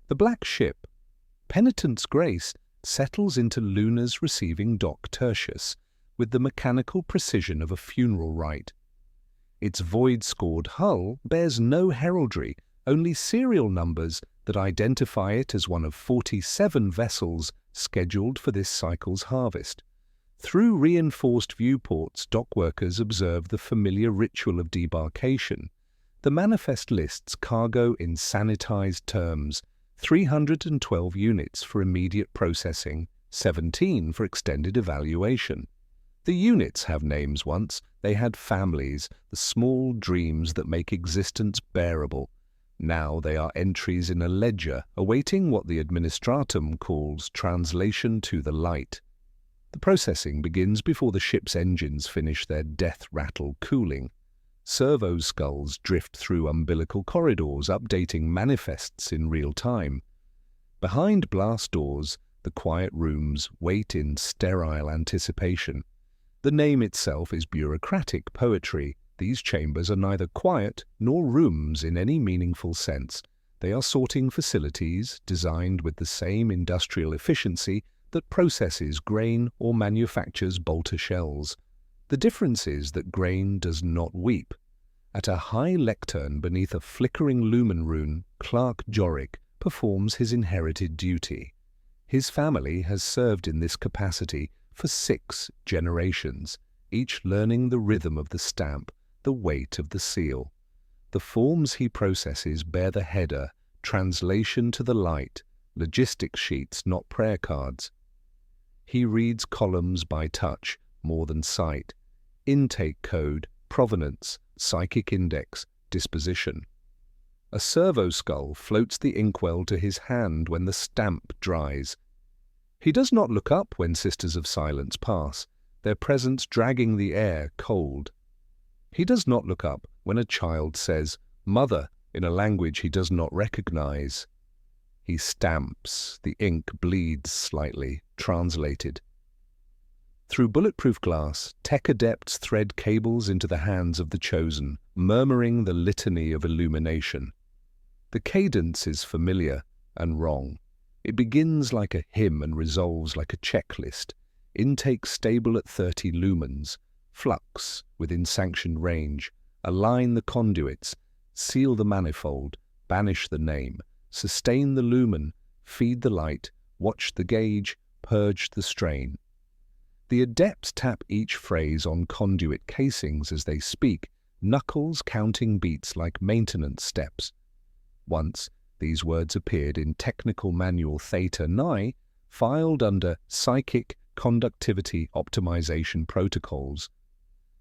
The black ship, Penitent's Grace, settles into Luna's receiving dock Tertius with the mechanical precision of a funeral rite. Its void-scored hull bears no heraldry, only serial numbers that identify it as one of 47 vessels scheduled for this cycle's harvest. Through reinforced viewports, dockworkers observe the familiar ritual of debarkation. The manifest lists cargo in sanitized terms: 312 units for immediate processing, 17 for extended evaluation. The units have names once. They had families, the small dreams that make existence bearable. Now they are entries in a ledger, awaiting what the administratum calls translation to the light. The processing begins before the ship's engines finish their death rattle cooling. Servo skulls drift through umbilical corridors, updating manifests in real time. Behind blast doors, the quiet rooms wait in sterile anticipation. The name itself is bureaucratic poetry. These chambers are neither quiet nor rooms in any meaningful sense. They are sorting facilities designed with the same industrial efficiency that processes grain or manufactures bolter shells. The difference is that grain does not weep. At a high lectern beneath a flickering lumen rune, Clerk Jorick performs his inherited duty. His family has served in this capacity for 6 generations, each learning the rhythm of the stamp, the weight of the seal. The forms he processes bear the header, translation to the light, logistics sheets, not prayer cards. He reads columns by touch, more than sight: intake code, provenance, psychic index, disposition. A servo skull floats the inkwell to his hand when the stamp dries. He does not look up when Sisters of Silence pass, their presence dragging the air cold. He does not look up when a child says, "Mother," in a language he does not recognize. He stamps, the ink bleeds slightly, translated. Through bulletproof glass, tech adepts thread cables into the hands of the chosen, murmuring the litany of illumination. The cadence is familiar and wrong. It begins like a hymn and resolves like a checklist. Intake stable at 30 lumens. Flux within sanctioned range. Align the conduits. Seal the manifold. Banish the name. Sustain the lumen. Feed the light. Watch the gauge. Purge the strain. The adepts tap each phrase on conduit casings as they speak, knuckles counting beats like maintenance steps. Once, these words appeared in technical manual Theta Ni, filed under Psychic Conductivity Optimization Protocols.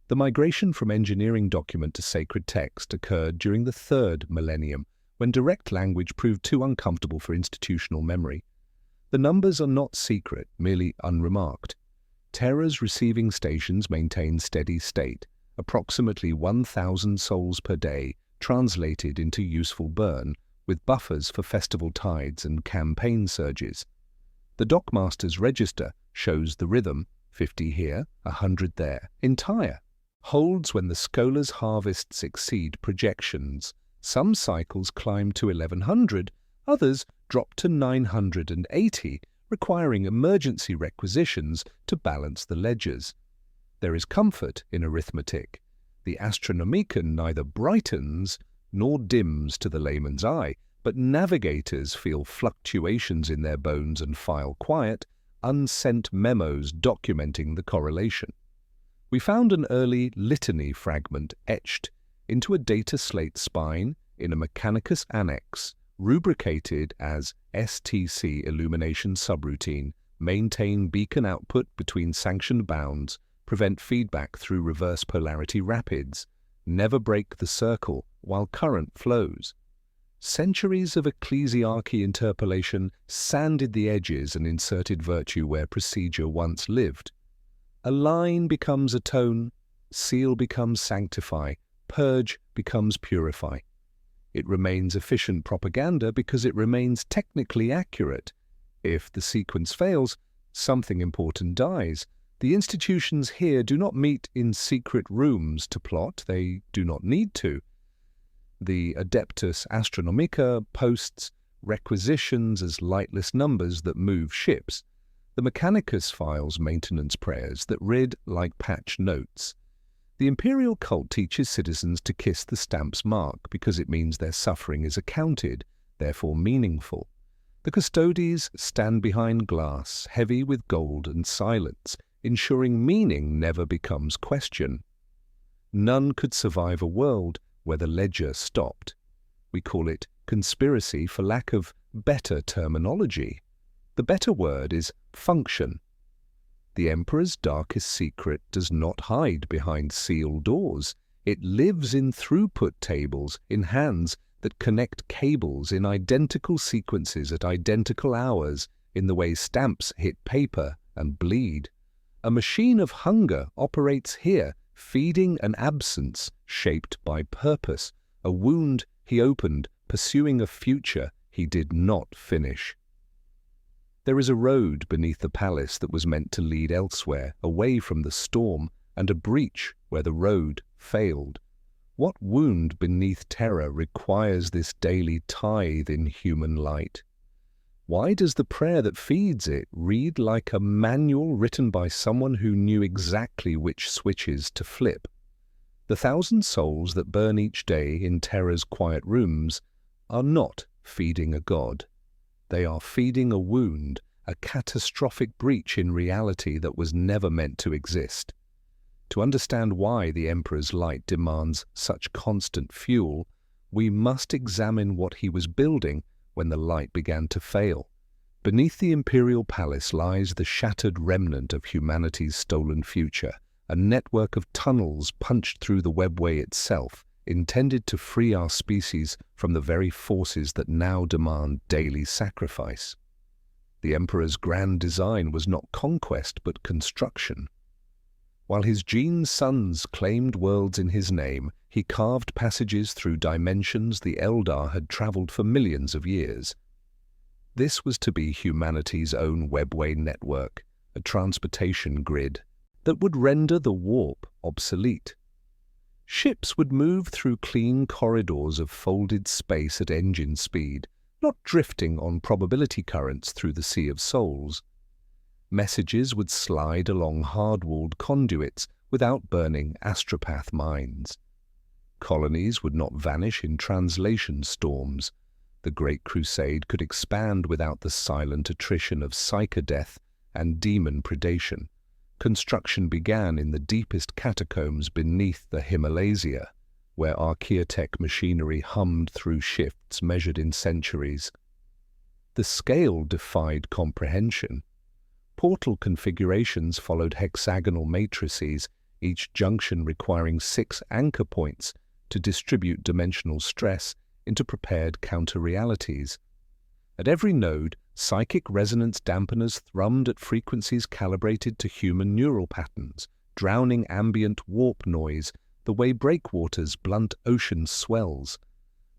The migration from engineering document to sacred text occurred during the 3rd millennium, when direct language proved too uncomfortable for institutional memory. The numbers are not secret, merely unremarked. Terra's receiving stations maintain steady state, approximately 1,000 souls per day, translated into useful burn, with buffers for festival tides and campaign surges. The dockmaster's register shows the rhythm, 50 here, 100 there, entire, holds when the scholar's harvests exceed projections. Some cycles climb to 1,100, others drop to 980, requiring emergency requisitions to balance the ledgers. There is comfort in arithmetic. The Astronomicon neither brightens nor dims to the layman's eye, but navigators feel fluctuations in their bones and file quiet, unsent memos documenting the correlation. We found an early litany fragment etched into a data slate spine in a Mechanicus annex, rubricated as STC illumination subroutine, maintain beacon output between sanctioned bounds, prevent feedback through reverse polarity rapids, never break the circle while current flows. Centuries of ecclesiarchy interpolation sanded the edges and inserted virtue where procedure once lived. A line becomes a tone, seal becomes sanctify, purge becomes purify. It remains efficient propaganda because it remains technically accurate. If the sequence fails, something important dies. The institutions here do not meet in secret rooms to plot. They do not need to. The Adeptus Astronomica posts requisitions as lightless numbers that move ships, the Mechanicus files maintenance prayers that read like patch notes. The imperial cult teaches citizens to kiss the stamp's mark because it means their suffering is accounted, therefore meaningful. The custodies stand behind glass, heavy with gold and silence, ensuring meaning never becomes question. None could survive a world where the ledger stopped. We call it conspiracy for lack of better terminology. The better word is function. The Emperor's darkest secret does not hide behind sealed doors. It lives in throughput tables, in hands that connect cables in identical sequences at identical hours, in the way stamps hit paper and bleed. A machine of hunger operates here, feeding an absence shaped by purpose, a wound he opened, pursuing a future he did not finish. There is a road beneath the palace that was meant to lead elsewhere, away from the storm, and a breach where the road failed. What wound beneath terror requires this daily tithe in human light? Why does the prayer that feeds it read like a manual written by someone who knew exactly which switches to flip? The 1,000 souls that burn each day in terror's quiet rooms are not feeding a god. They are feeding a wound, a catastrophic breach in reality that was never meant to exist. To understand why the Emperor's light demands such constant fuel, we must examine what he was building when the light began to fail. Beneath the imperial palace lies the shattered remnant of humanity's stolen future, a network of tunnels punched through the webway itself, intended to free our species from the very forces that now demand daily sacrifice. The Emperor's grand design was not conquest but construction. While his gene sons claimed worlds in his name, he carved passages through dimensions the Eldar had traveled for millions of years. This was to be humanity's own webway network, a transportation grid that would render the warp obsolete. Ships would move through clean corridors of folded space at engine speed, not drifting on probability currents through the sea of souls. Messages would slide along hard-walled conduits without burning astropath minds. Colonies would not vanish in translation storms. The Great Crusade could expand without the silent attrition of psychodeath and demon predation. Construction began in the deepest catacombs beneath the Himalaya, where archaeotech machinery hummed through shifts measured in centuries. The scale defied comprehension. Portal configurations followed hexagonal matrices, each junction requiring 6 anchor points to distribute dimensional stress into prepared counter-realities. At every node, psychic resonance dampeners thrummed at frequencies calibrated to human neural patterns, drowning ambient warp noise the way breakwaters blunt ocean swells.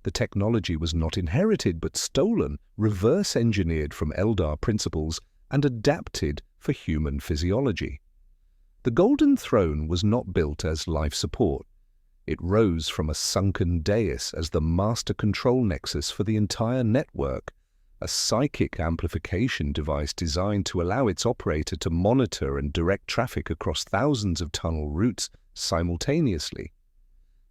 The technology was not inherited but stolen, reverse-engineered from Eldar principles, and adapted for human physiology. The Golden Throne was not built as life support. It rose from a sunken dais as the master control nexus for the entire network, a psychic amplification device designed to allow its operator to monitor and direct traffic across thousands of tunnel routes simultaneously.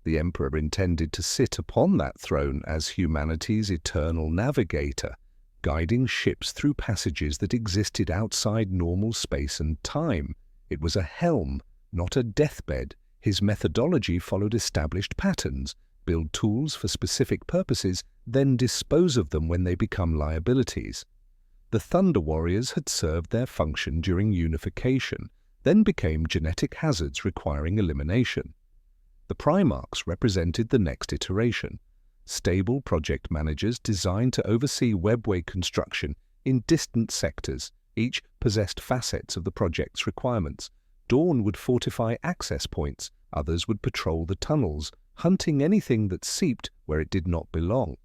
The Emperor intended to sit upon that throne as humanity's eternal navigator, guiding ships through passages that existed outside normal space and time. It was a helm, not a deathbed. His methodology followed established patterns, build tools for specific purposes, then dispose of them when they become liabilities. The Thunder Warriors had served their function during unification, then became genetic hazards requiring elimination. The Primarchs represented the next iteration, stable project managers designed to oversee webway construction in distant sectors. Each possessed facets of the project's requirements. Dawn would fortify access points, others would patrol the tunnels, hunting anything that seeped where it did not belong.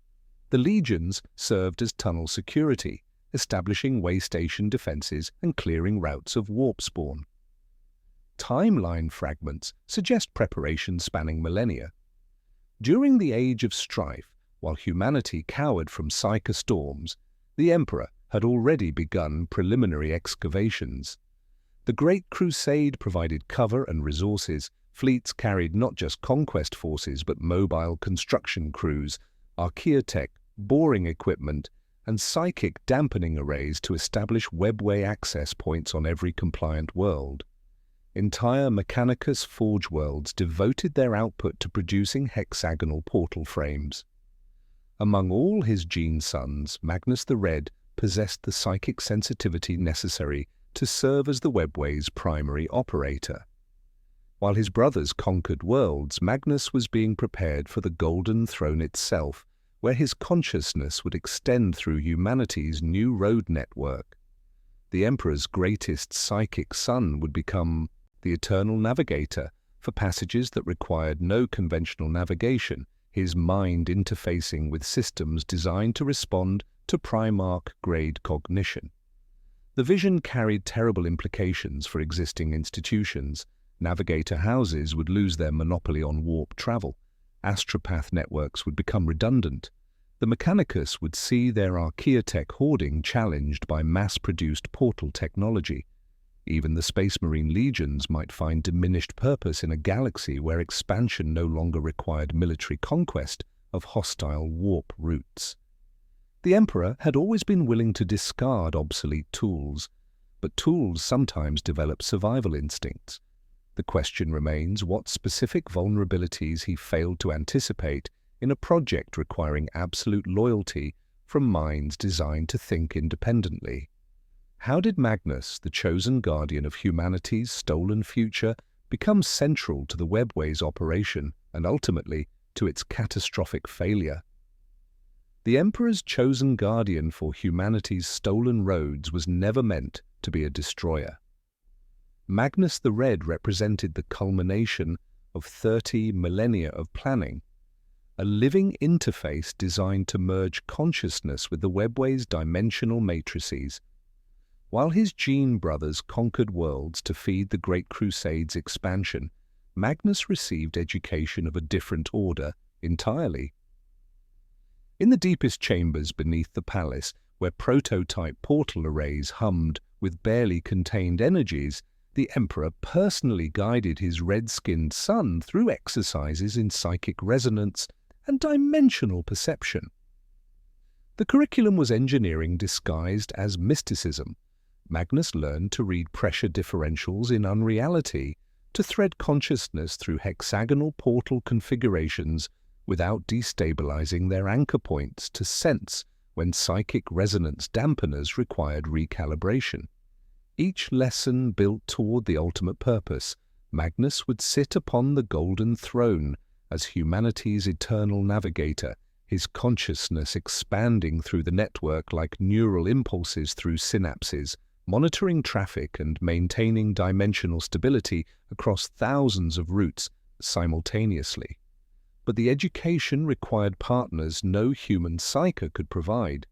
The legions served as tunnel security, establishing way station defenses and clearing routes of warp spawn. Timeline fragments suggest preparation spanning millennia. During the Age of Strife, While humanity cowered from psyche storms, the Emperor had already begun preliminary excavations. The Great Crusade provided cover and resources. Fleets carried not just conquest forces but mobile construction crews, archaeotech, boring equipment, and psychic dampening arrays to establish webway access points on every compliant world. Entire Mechanicus forge worlds devoted their output to producing hexagonal portal frames. Among all his gene sons, Magnus the Red possessed the psychic sensitivity necessary to serve as the webway's primary operator. While his brothers conquered worlds, Magnus was being prepared for the Golden Throne itself, where his consciousness would extend through humanity's new road network. The Emperor's greatest psychic son would become the Eternal Navigator for passages that required no conventional navigation, his mind interfacing with systems designed to respond to Primarch-grade cognition. The vision carried terrible implications for existing institutions. Navigator houses would lose their monopoly on warp travel. Astropath networks would become redundant. The Mechanicus would see their archaeotech hoarding challenged by mass-produced portal technology. Even the Space Marine legions might find diminished purpose in a galaxy where expansion no longer required military conquest of hostile warp routes. The Emperor had always been willing to discard obsolete tools, but tools sometimes develop survival instincts. The question remains what specific vulnerabilities he failed to anticipate in a project requiring absolute loyalty from minds designed to think independently. How did Magnus, the chosen guardian of humanity's stolen future, become central to the webway's operation and ultimately to its catastrophic failure? The Emperor's chosen guardian for humanity's stolen roads was never meant to be a destroyer. Magnus the Red represented the culmination of 30 millennia of planning, a living interface designed to merge consciousness with the webway's dimensional matrices. While his gene brothers conquered worlds to feed the Great Crusade's expansion, Magnus received education of a different order entirely. In the deepest chambers beneath the palace, where prototype portal arrays hummed with barely contained energies, the Emperor personally guided his red-skinned son through exercises in psychic resonance and dimensional perception. The curriculum was engineering disguised as mysticism. Magnus learned to read pressure differentials in unreality, to thread consciousness through hexagonal portal configurations without destabilizing their anchor points, to sense when psychic resonance dampeners required recalibration. Each lesson built toward the ultimate purpose. Magnus would sit upon the Golden Throne as humanity's eternal navigator, his consciousness expanding through the network like neural impulses through synapses, monitoring traffic and maintaining dimensional stability across thousands of routes simultaneously. But the education required partners no human psyche could provide.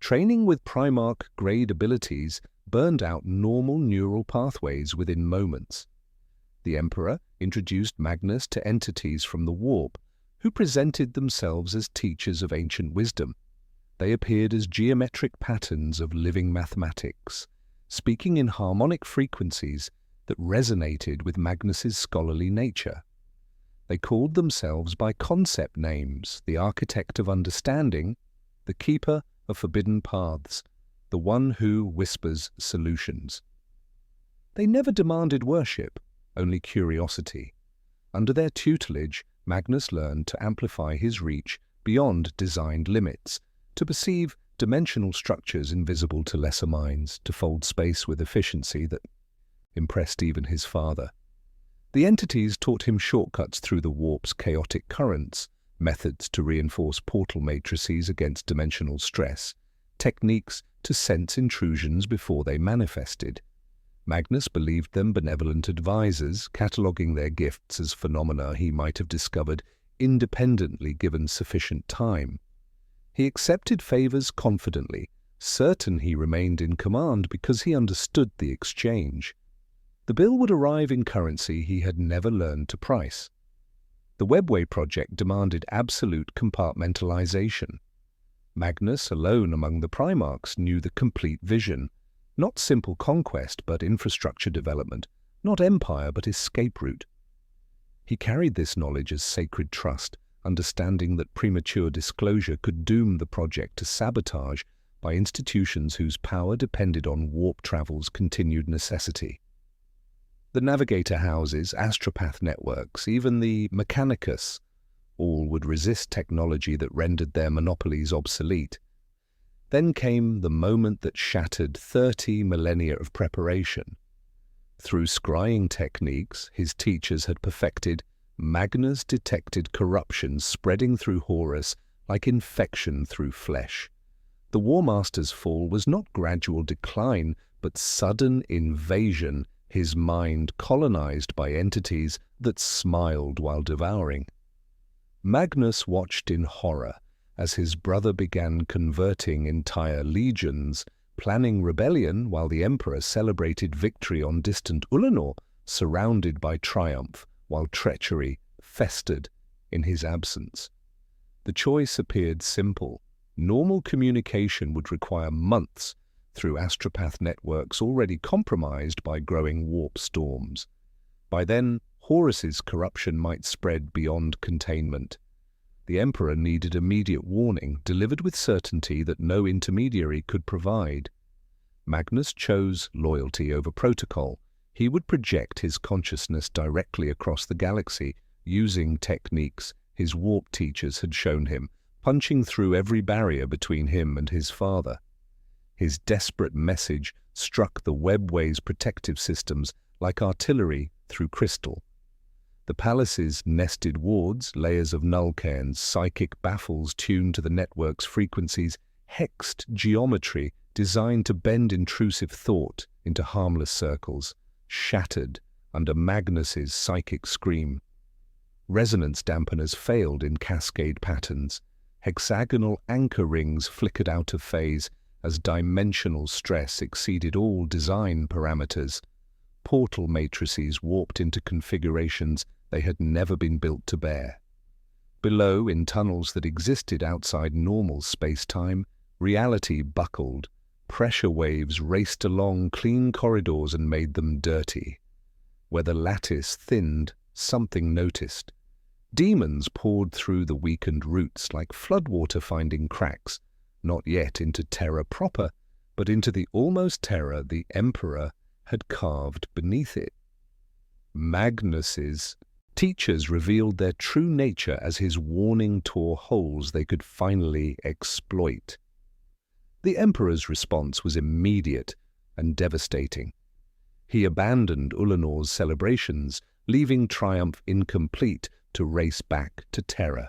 Training with Primarch-grade abilities burned out normal neural pathways within moments. The Emperor introduced Magnus to entities from the warp, who presented themselves as teachers of ancient wisdom. They appeared as geometric patterns of living mathematics, speaking in harmonic frequencies that resonated with Magnus's scholarly nature. They called themselves by concept names: the Architect of Understanding, the Keeper of Forbidden Paths, the One who whispers solutions. They never demanded worship, only curiosity. Under their tutelage, Magnus learned to amplify his reach beyond designed limits, to perceive dimensional structures invisible to lesser minds, to fold space with efficiency that impressed even his father. The entities taught him shortcuts through the warp's chaotic currents, methods to reinforce portal matrices against dimensional stress, techniques to sense intrusions before they manifested. Magnus believed them benevolent advisors, cataloguing their gifts as phenomena he might have discovered independently given sufficient time. He accepted favors confidently, certain he remained in command because he understood the exchange. The bill would arrive in currency he had never learned to price. The Webway project demanded absolute compartmentalization. Magnus, alone among the Primarchs, knew the complete vision. Not simple conquest, but infrastructure development. Not empire, but escape route. He carried this knowledge as sacred trust, understanding that premature disclosure could doom the project to sabotage by institutions whose power depended on warp travel's continued necessity. The navigator houses, astropath networks, even the Mechanicus, all would resist technology that rendered their monopolies obsolete. Then came the moment that shattered 30 millennia of preparation. Through scrying techniques his teachers had perfected, Magnus detected corruption spreading through Horus like infection through flesh. The War Master's fall was not gradual decline, but sudden invasion, his mind colonized by entities that smiled while devouring. Magnus watched in horror as his brother began converting entire legions, planning rebellion while the Emperor celebrated victory on distant Ulanor, surrounded by triumph, while treachery festered in his absence. The choice appeared simple. Normal communication would require months through astropath networks already compromised by growing warp storms. By then, Horus's corruption might spread beyond containment. The Emperor needed immediate warning, delivered with certainty that no intermediary could provide. Magnus chose loyalty over protocol. He would project his consciousness directly across the galaxy, using techniques his warp teachers had shown him, punching through every barrier between him and his father. His desperate message struck the Webway's protective systems like artillery through crystal. The palace's nested wards, layers of nullcairns, psychic baffles tuned to the network's frequencies, hexed geometry designed to bend intrusive thought into harmless circles, shattered under Magnus's psychic scream. Resonance dampeners failed in cascade patterns. Hexagonal anchor rings flickered out of phase as dimensional stress exceeded all design parameters. Portal matrices warped into configurations they had never been built to bear. Below, in tunnels that existed outside normal space-time, reality buckled. Pressure waves raced along clean corridors and made them dirty. Where the lattice thinned, something noticed. Demons poured through the weakened roots like floodwater finding cracks, not yet into terror proper, but into the almost terror the Emperor had carved beneath it. Magnus's teachers revealed their true nature as his warning tore holes they could finally exploit. The Emperor's response was immediate and devastating. He abandoned Ulanor's celebrations, leaving triumph incomplete to race back to terror.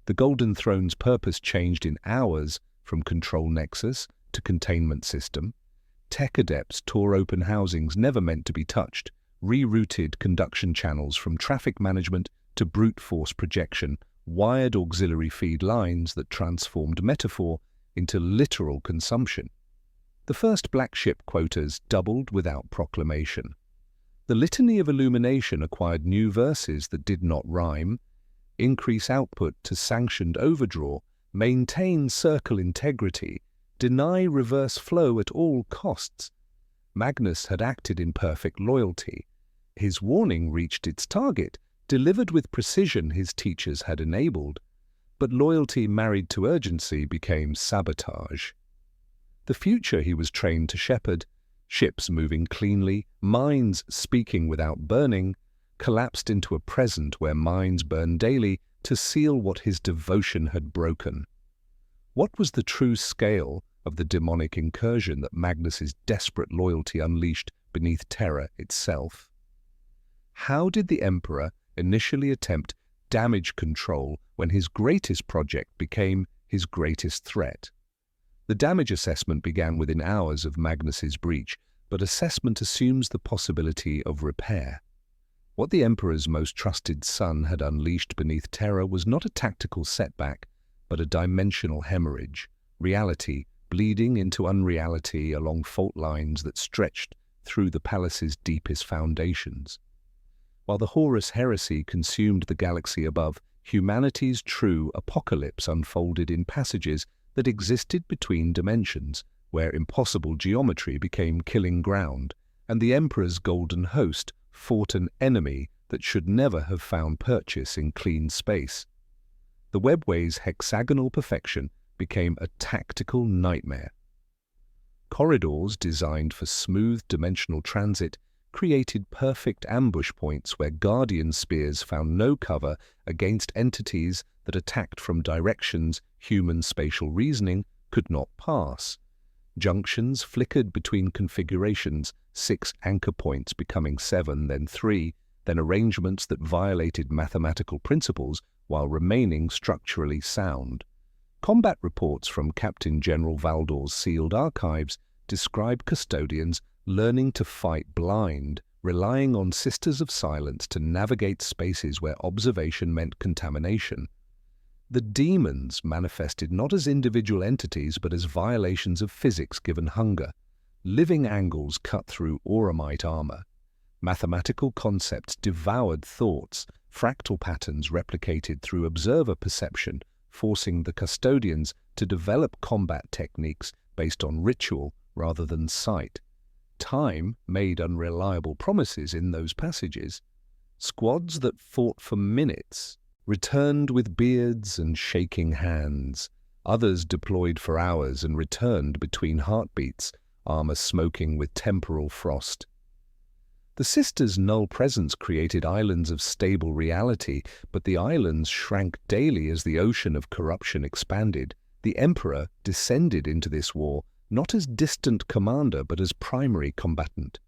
The Golden Throne's purpose changed in hours from control nexus to containment system. Tech adepts tore open housings never meant to be touched, rerouted conduction channels from traffic management to brute force projection, wired auxiliary feed lines that transformed metaphor into literal consumption. The first black ship quotas doubled without proclamation. The litany of illumination acquired new verses that did not rhyme, increase output to sanctioned overdraw, maintain circle integrity, deny reverse flow at all costs. Magnus had acted in perfect loyalty. His warning reached its target, delivered with precision his teachers had enabled. But loyalty married to urgency became sabotage. The future he was trained to shepherd, ships moving cleanly, minds speaking without burning, collapsed into a present where minds burn daily to seal what his devotion had broken. What was the true scale of the demonic incursion that Magnus's desperate loyalty unleashed beneath terror itself? How did the Emperor initially attempt damage control when his greatest project became his greatest threat? The damage assessment began within hours of Magnus's breach, but assessment assumes the possibility of repair. What the Emperor's most trusted son had unleashed beneath terror was not a tactical setback, but a dimensional hemorrhage, reality bleeding into unreality along fault lines that stretched through the palace's deepest foundations. While the Horus heresy consumed the galaxy above, humanity's true apocalypse unfolded in passages that existed between dimensions, where impossible geometry became killing ground, and the Emperor's golden host fought an enemy that should never have found purchase in clean space. The webway's hexagonal perfection became a tactical nightmare. Corridors designed for smooth dimensional transit created perfect ambush points where Guardian spears found no cover against entities that attacked from directions human spatial reasoning could not pass. Junctions flickered between configurations, 6 anchor points becoming 7, then 3, then arrangements that violated mathematical principles while remaining structurally sound. Combat reports from Captain General Valdor's sealed archives describe custodians learning to fight blind, relying on Sisters of Silence to navigate spaces where observation meant contamination. The demons manifested not as individual entities but as violations of physics given hunger. Living angles cut through auramite armor. Mathematical concepts devoured thoughts, fractal patterns replicated through observer perception, forcing the custodians to develop combat techniques based on ritual rather than sight. Time made unreliable promises in those passages. Squads that fought for minutes returned with beards and shaking hands. Others deployed for hours and returned between heartbeats, armor smoking with temporal frost. The Sisters' null presence created islands of stable reality, but the islands shrank daily as the ocean of corruption expanded. The Emperor descended into this war not as distant commander but as primary combatant.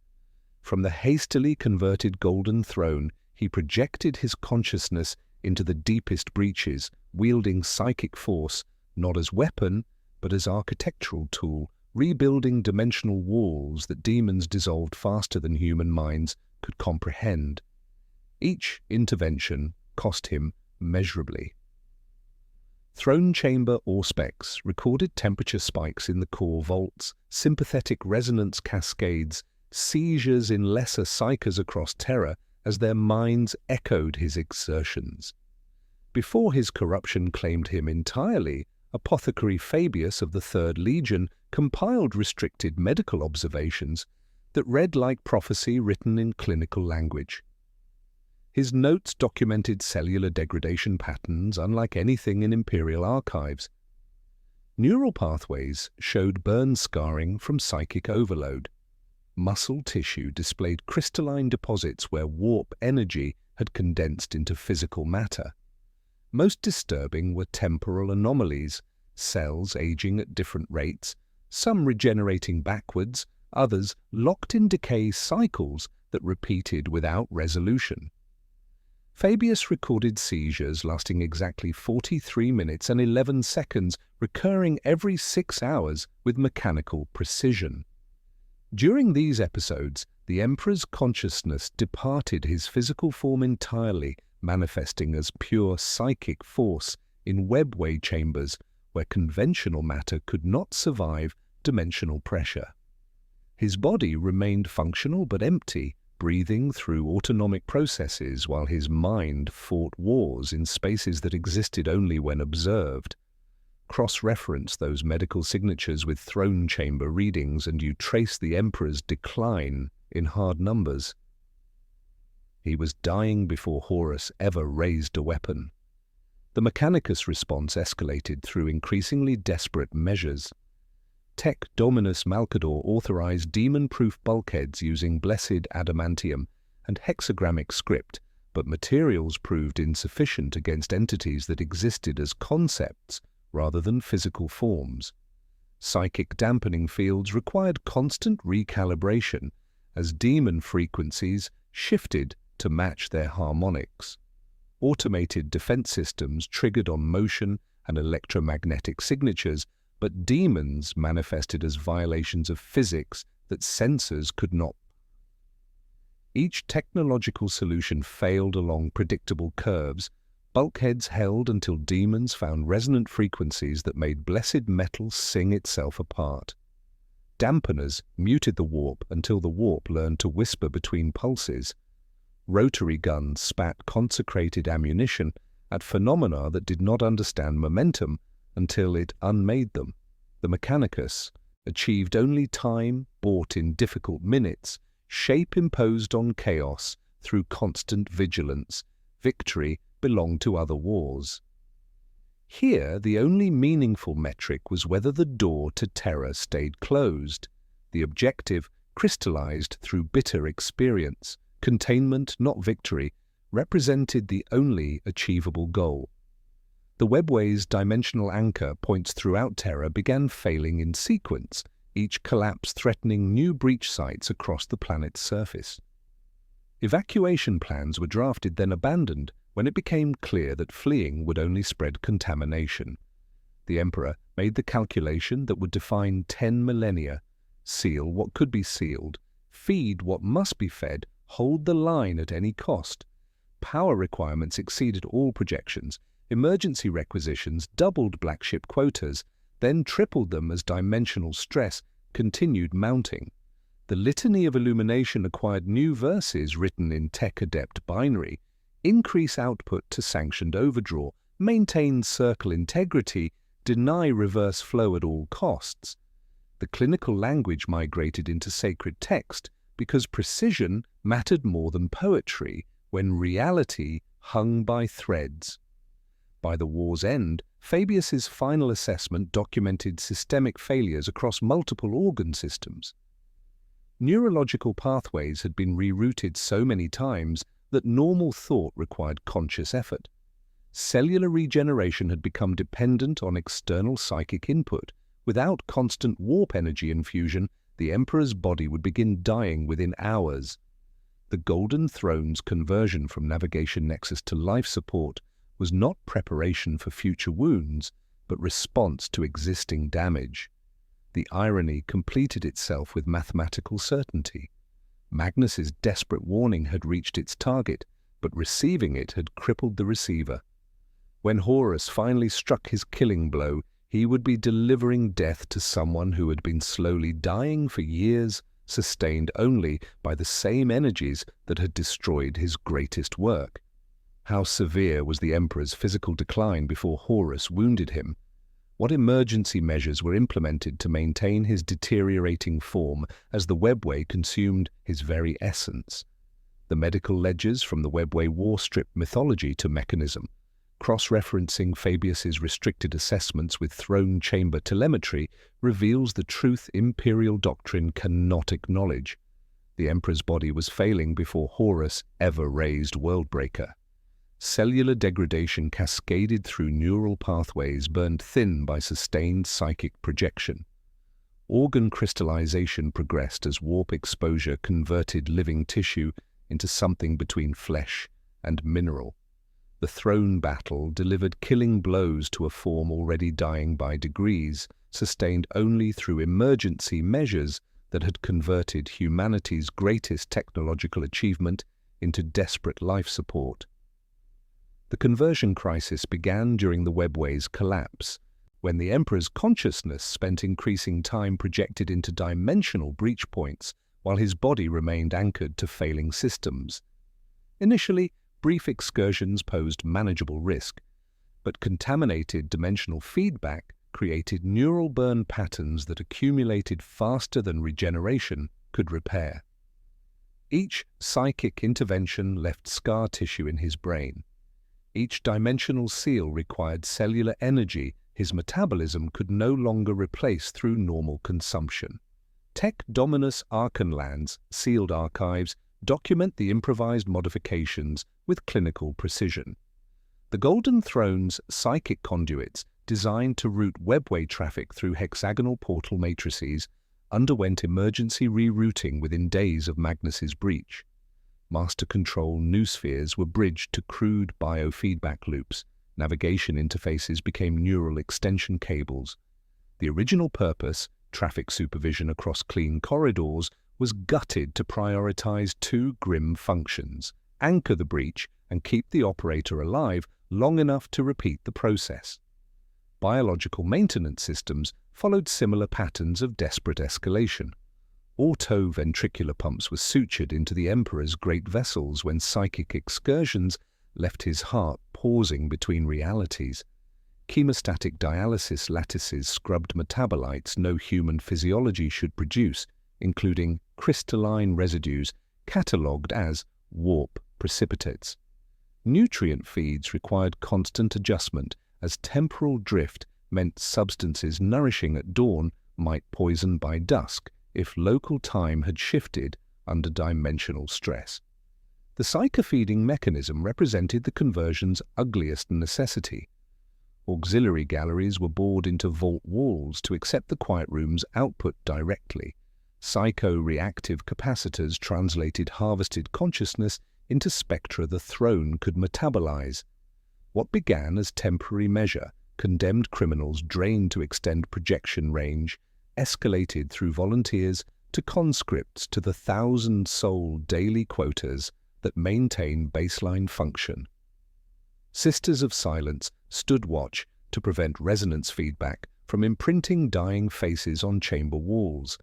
From the hastily converted Golden Throne, he projected his consciousness into the deepest breaches, wielding psychic force not as weapon but as architectural tool, rebuilding dimensional walls that demons dissolved faster than human minds could comprehend. Each intervention cost him measurably. Throne chamber auspex recorded temperature spikes in the core vaults, sympathetic resonance cascades, seizures in lesser psychers across Terra as their minds echoed his exertions. Before his corruption claimed him entirely, Apothecary Fabius of the Third Legion compiled restricted medical observations that read like prophecy written in clinical language. His notes documented cellular degradation patterns unlike anything in Imperial archives. Neural pathways showed burn scarring from psychic overload. Muscle tissue displayed crystalline deposits where warp energy had condensed into physical matter. Most disturbing were temporal anomalies, cells aging at different rates, some regenerating backwards, others locked in decay cycles that repeated without resolution. Fabius recorded seizures lasting exactly 43 minutes and 11 seconds, recurring every 6 hours with mechanical precision. During these episodes, the Emperor's consciousness departed his physical form entirely, manifesting as pure psychic force in webway chambers where conventional matter could not survive dimensional pressure. His body remained functional but empty, breathing through autonomic processes while his mind fought wars in spaces that existed only when observed. Cross-reference those medical signatures with throne chamber readings and you trace the Emperor's decline in hard numbers. He was dying before Horus ever raised a weapon. The Mechanicus response escalated through increasingly desperate measures. Tech Dominus Malcador authorized demon-proof bulkheads using blessed adamantium and hexagrammic script, but materials proved insufficient against entities that existed as concepts rather than physical forms. Psychic dampening fields required constant recalibration as demon frequencies shifted to match their harmonics. Automated defense systems triggered on motion and electromagnetic signatures, but demons manifested as violations of physics that sensors could not. Each technological solution failed along predictable curves. Bulkheads held until demons found resonant frequencies that made blessed metal sing itself apart. Dampeners muted the warp until the warp learned to whisper between pulses. Rotary guns spat consecrated ammunition at phenomena that did not understand momentum until it unmade them. The Mechanicus achieved only time bought in difficult minutes, shape imposed on chaos through constant vigilance. Victory belonged to other wars. Here, the only meaningful metric was whether the door to terror stayed closed. The objective, crystallized through bitter experience, containment, not victory, represented the only achievable goal. The webway's dimensional anchor points throughout terror began failing in sequence, each collapse threatening new breach sites across the planet's surface. Evacuation plans were drafted, then abandoned, when it became clear that fleeing would only spread contamination. The Emperor made the calculation that would define 10 millennia: seal what could be sealed, feed what must be fed, hold the line at any cost. Power requirements exceeded all projections. Emergency requisitions doubled black ship quotas, then tripled them as dimensional stress continued mounting. The litany of illumination acquired new verses written in tech-adept binary: increase output to sanctioned overdraw, maintain circle integrity, deny reverse flow at all costs. The clinical language migrated into sacred text because precision mattered more than poetry when reality hung by threads. By the war's end, Fabius's final assessment documented systemic failures across multiple organ systems. Neurological pathways had been rerouted so many times that normal thought required conscious effort. Cellular regeneration had become dependent on external psychic input. Without constant warp energy infusion, the Emperor's body would begin dying within hours. The Golden Throne's conversion from navigation nexus to life support was not preparation for future wounds, but response to existing damage. The irony completed itself with mathematical certainty. Magnus's desperate warning had reached its target, but receiving it had crippled the receiver. When Horus finally struck his killing blow, he would be delivering death to someone who had been slowly dying for years, sustained only by the same energies that had destroyed his greatest work. How severe was the Emperor's physical decline before Horus wounded him? What emergency measures were implemented to maintain his deteriorating form as the webway consumed his very essence? The medical ledgers from the webway war strip mythology to mechanism. Cross-referencing Fabius's restricted assessments with throne chamber telemetry reveals the truth Imperial doctrine cannot acknowledge. The Emperor's body was failing before Horus ever raised Worldbreaker. Cellular degradation cascaded through neural pathways burned thin by sustained psychic projection. Organ crystallization progressed as warp exposure converted living tissue into something between flesh and mineral. The throne battle delivered killing blows to a form already dying by degrees, sustained only through emergency measures that had converted humanity's greatest technological achievement into desperate life support. The conversion crisis began during the webway's collapse, when the Emperor's consciousness spent increasing time projected into dimensional breach points while his body remained anchored to failing systems. Initially, brief excursions posed manageable risk, but contaminated dimensional feedback created neural burn patterns that accumulated faster than regeneration could repair. Each psychic intervention left scar tissue in his brain. Each dimensional seal required cellular energy his metabolism could no longer replace through normal consumption. Tech-dominus Archonland's sealed archives document the improvised modifications with clinical precision. The Golden Throne's psychic conduits, designed to route webway traffic through hexagonal portal matrices, underwent emergency rerouting within days of Magnus's breach. Master control noospheres were bridged to crude biofeedback loops. Navigation interfaces became neural extension cables. The original purpose, traffic supervision across clean corridors, was gutted to prioritize two grim functions: anchor the breach and keep the operator alive long enough to repeat the process. Biological maintenance systems followed similar patterns of desperate escalation. Autoventricular pumps were sutured into the Emperor's great vessels when psychic excursions left his heart pausing between realities. Chemostatic dialysis lattices scrubbed metabolites no human physiology should produce, including crystalline residues catalogued as warp precipitates. Nutrient feeds required constant adjustment, as temporal drift meant substances nourishing at dawn might poison by dusk if local time had shifted under dimensional stress. The psychofeeding mechanism represented the conversion's ugliest necessity. Auxiliary galleries were bored into vault walls to accept the quiet room's output directly. Psycho-reactive capacitors translated harvested consciousness into spectra the throne could metabolize. What began as temporary measure, condemned criminals drained to extend projection range, escalated through volunteers to conscripts to the 1,000-soul daily quotas that maintain baseline function. Sisters of Silence stood watch to prevent resonance feedback from imprinting dying faces on chamber walls.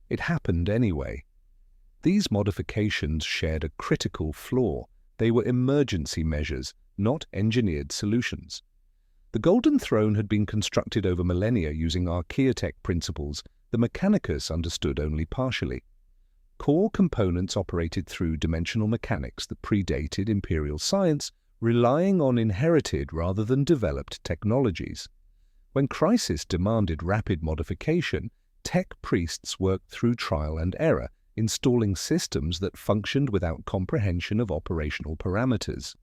It happened anyway. These modifications shared a critical flaw. They were emergency measures, not engineered solutions. The Golden Throne had been constructed over millennia using archaeotech principles the Mechanicus understood only partially. Core components operated through dimensional mechanics that predated imperial science, relying on inherited rather than developed technologies. When crisis demanded rapid modification, tech priests worked through trial and error, installing systems that functioned without comprehension of operational parameters.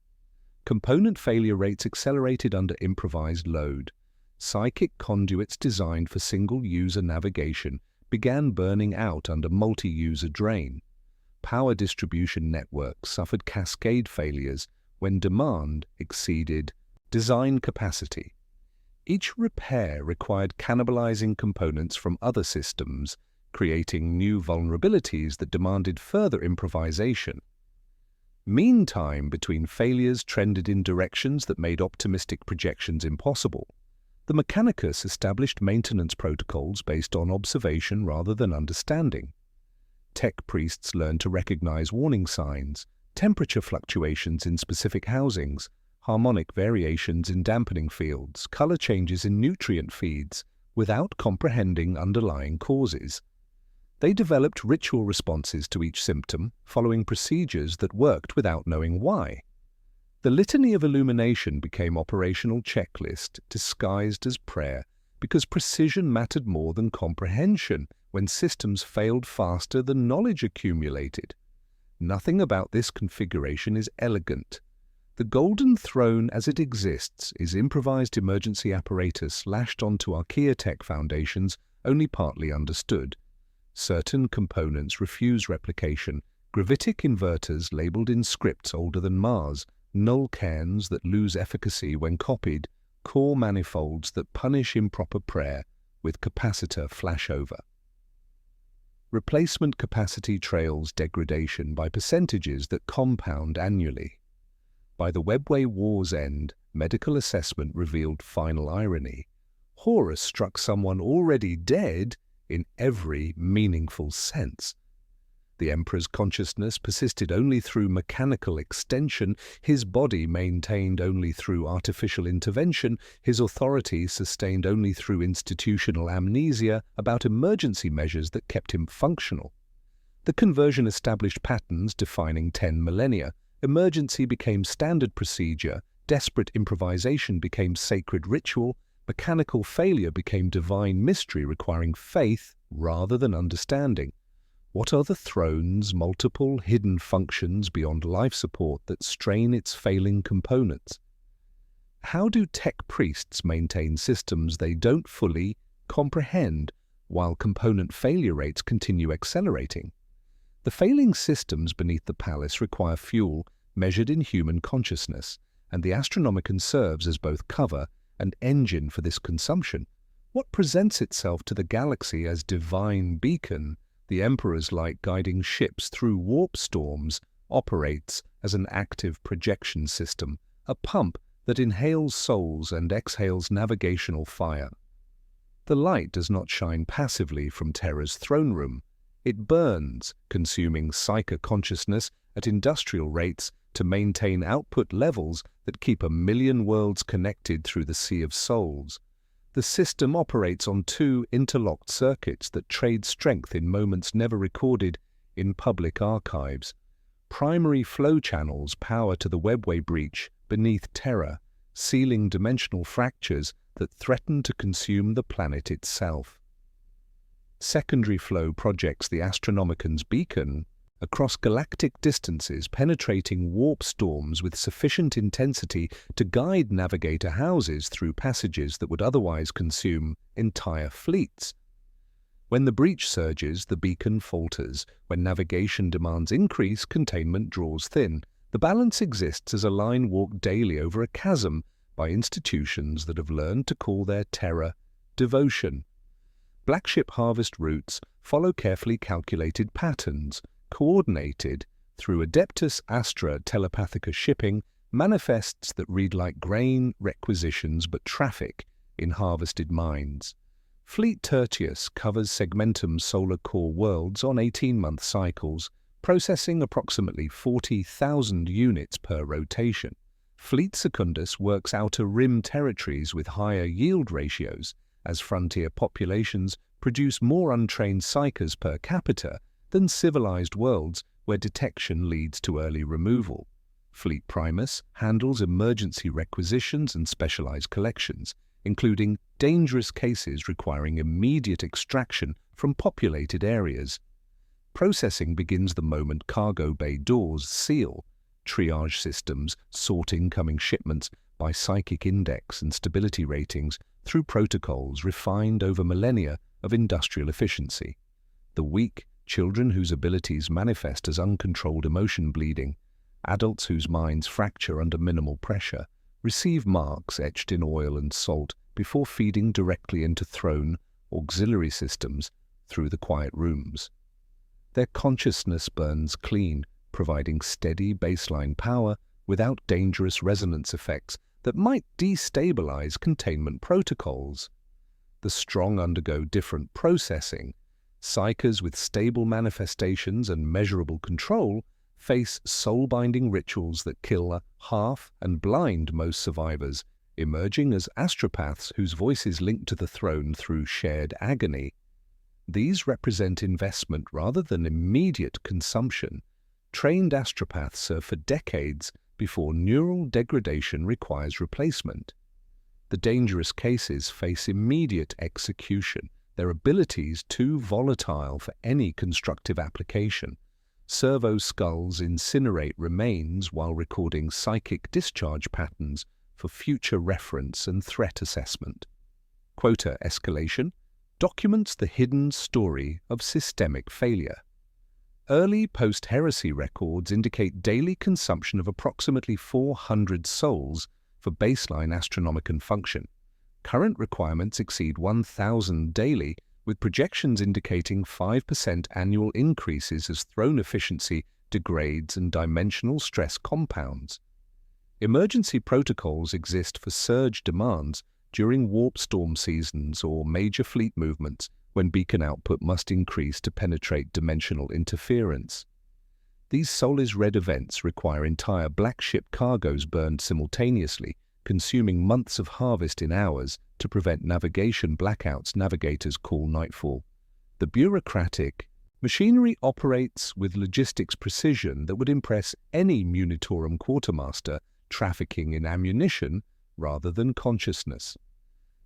Component failure rates accelerated under improvised load. Psychic conduits designed for single-user navigation began burning out under multi-user drain. Power distribution networks suffered cascade failures when demand exceeded design capacity. Each repair required cannibalizing components from other systems, creating new vulnerabilities that demanded further improvisation. Mean time between failures trended in directions that made optimistic projections impossible. The Mechanicus established maintenance protocols based on observation rather than understanding. Tech priests learned to recognize warning signs, temperature fluctuations in specific housings, harmonic variations in dampening fields, color changes in nutrient feeds, without comprehending underlying causes. They developed ritual responses to each symptom, following procedures that worked without knowing why. The litany of illumination became operational checklist disguised as prayer because precision mattered more than comprehension when systems failed faster than knowledge accumulated. Nothing about this configuration is elegant. The Golden Throne as it exists is improvised emergency apparatus lashed onto archaeotech foundations only partly understood. Certain components refuse replication, gravitic inverters labeled in scripts older than Mars, null cairns that lose efficacy when copied, core manifolds that punish improper prayer with capacitor flashover. Replacement capacity trails degradation by percentages that compound annually. By the Webway War's end, medical assessment revealed final irony. Horus struck someone already dead in every meaningful sense. The Emperor's consciousness persisted only through mechanical extension, his body maintained only through artificial intervention, his authority sustained only through institutional amnesia about emergency measures that kept him functional. The conversion established patterns defining 10 millennia. Emergency became standard procedure, desperate improvisation became sacred ritual, mechanical failure became divine mystery requiring faith rather than understanding. What are the throne's multiple hidden functions beyond life support that strain its failing components? How do tech priests maintain systems they don't fully comprehend while component failure rates continue accelerating? The failing systems beneath the palace require fuel measured in human consciousness, and the Astronomicon serves as both cover and engine for this consumption. What presents itself to the galaxy as divine beacon, the Emperor's light guiding ships through warp storms, operates as an active projection system, a pump that inhales souls and exhales navigational fire. The light does not shine passively from Terra's throne room. It burns, consuming psyche consciousness at industrial rates to maintain output levels that keep 1,000,000 worlds connected through the Sea of Souls. The system operates on 2 interlocked circuits that trade strength in moments never recorded in public archives. Primary flow channels power to the webway breach beneath Terra, sealing dimensional fractures that threaten to consume the planet itself. Secondary flow projects the Astronomican's beacon across galactic distances, penetrating warp storms with sufficient intensity to guide navigator houses through passages that would otherwise consume entire fleets. When the breach surges, the beacon falters. When navigation demands increase, containment draws thin. The balance exists as a line walked daily over a chasm by institutions that have learned to call their terror devotion. Blackship harvest routes follow carefully calculated patterns, coordinated through Adeptus Astra telepathica shipping, manifests that read like grain requisitions but traffic in harvested mines. Fleet Tertius covers segmentum solar core worlds on 18-month cycles, processing approximately 40,000 units per rotation. Fleet Secundus works outer rim territories with higher yield ratios, as frontier populations produce more untrained psychers per capita than civilized worlds where detection leads to early removal. Fleet Primus handles emergency requisitions and specialized collections, including dangerous cases requiring immediate extraction from populated areas. Processing begins the moment cargo bay doors seal, triage systems sort incoming shipments by psychic index and stability ratings through protocols refined over millennia of industrial efficiency. The weak, children whose abilities manifest as uncontrolled emotion bleeding, adults whose minds fracture under minimal pressure, receive marks etched in oil and salt before feeding directly into throne auxiliary systems through the quiet rooms. Their consciousness burns clean, providing steady baseline power without dangerous resonance effects that might destabilize containment protocols. The strong undergo different processing. Psychers with stable manifestations and measurable control face soul-binding rituals that kill half and blind most survivors, emerging as astropaths whose voices link to the throne through shared agony. These represent investment rather than immediate consumption. Trained astropaths serve for decades before neural degradation requires replacement. The dangerous cases face immediate execution, their abilities too volatile for any constructive application. Servo skulls incinerate remains while recording psychic discharge patterns for future reference and threat assessment. Quota escalation documents the hidden story of systemic failure. Early post-heresy records indicate daily consumption of approximately 400 souls for baseline Astronomican function. Current requirements exceed 1,000 daily, with projections indicating 5% annual increases as throne efficiency degrades and dimensional stress compounds. Emergency protocols exist for surge demands during warp storm seasons or major fleet movements when beacon output must increase to penetrate dimensional interference. These Solis Red events require entire black ship cargoes burned simultaneously, consuming months of harvest in hours to prevent navigation blackouts navigators call nightfall. The bureaucratic machinery operates with logistics precision that would impress any Munitorum quartermaster trafficking in ammunition rather than consciousness.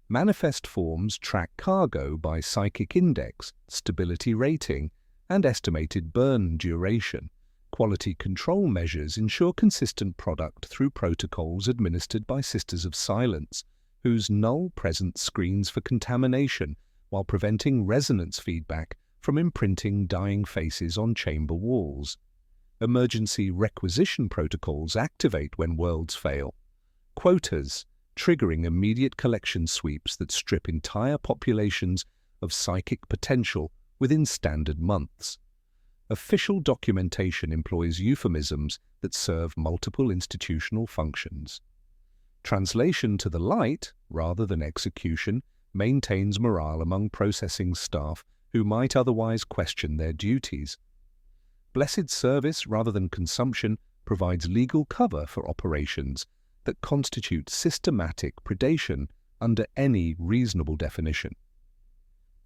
Manifest forms track cargo by psychic index, stability rating, and estimated burn duration. Quality control measures ensure consistent product through protocols administered by Sisters of Silence, whose null presence screens for contamination while preventing resonance feedback from imprinting dying faces on chamber walls. Emergency requisition protocols activate when worlds fail. Quotas, triggering immediate collection sweeps that strip entire populations of psychic potential within standard months. Official documentation employs euphemisms that serve multiple institutional functions. Translation to the light, rather than execution, maintains morale among processing staff who might otherwise question their duties. Blessed service rather than consumption provides legal cover for operations that constitute systematic predation under any reasonable definition.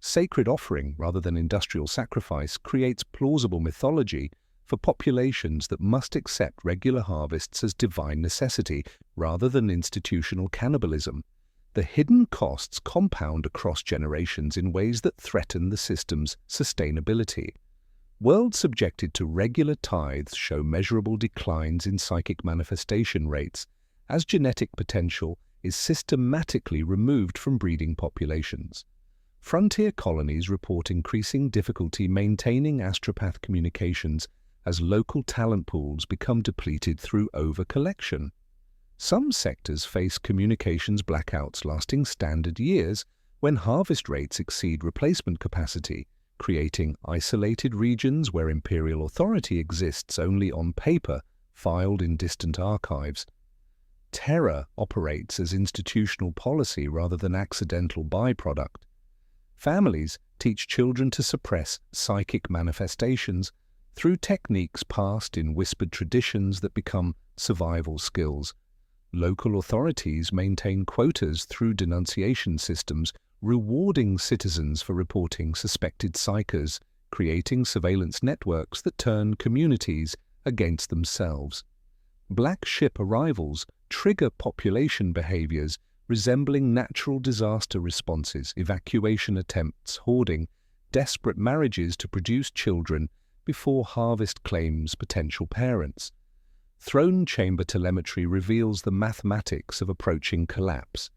Sacred offering rather than industrial sacrifice creates plausible mythology for populations that must accept regular harvests as divine necessity rather than institutional cannibalism. The hidden costs compound across generations in ways that threaten the system's sustainability. Worlds subjected to regular tithes show measurable declines in psychic manifestation rates as genetic potential is systematically removed from breeding populations. Frontier colonies report increasing difficulty maintaining astropath communications as local talent pools become depleted through over-collection. Some sectors face communications blackouts lasting standard years when harvest rates exceed replacement capacity, creating isolated regions where imperial authority exists only on paper, filed in distant archives. Terror operates as institutional policy rather than accidental byproduct. Families teach children to suppress psychic manifestations through techniques passed in whispered traditions that become survival skills. Local authorities maintain quotas through denunciation systems, rewarding citizens for reporting suspected psychers, creating surveillance networks that turn communities against themselves. Black ship arrivals trigger population behaviors resembling natural disaster responses, evacuation attempts, hoarding, desperate marriages to produce children before harvest claims potential parents. Throne chamber telemetry reveals the mathematics of approaching collapse.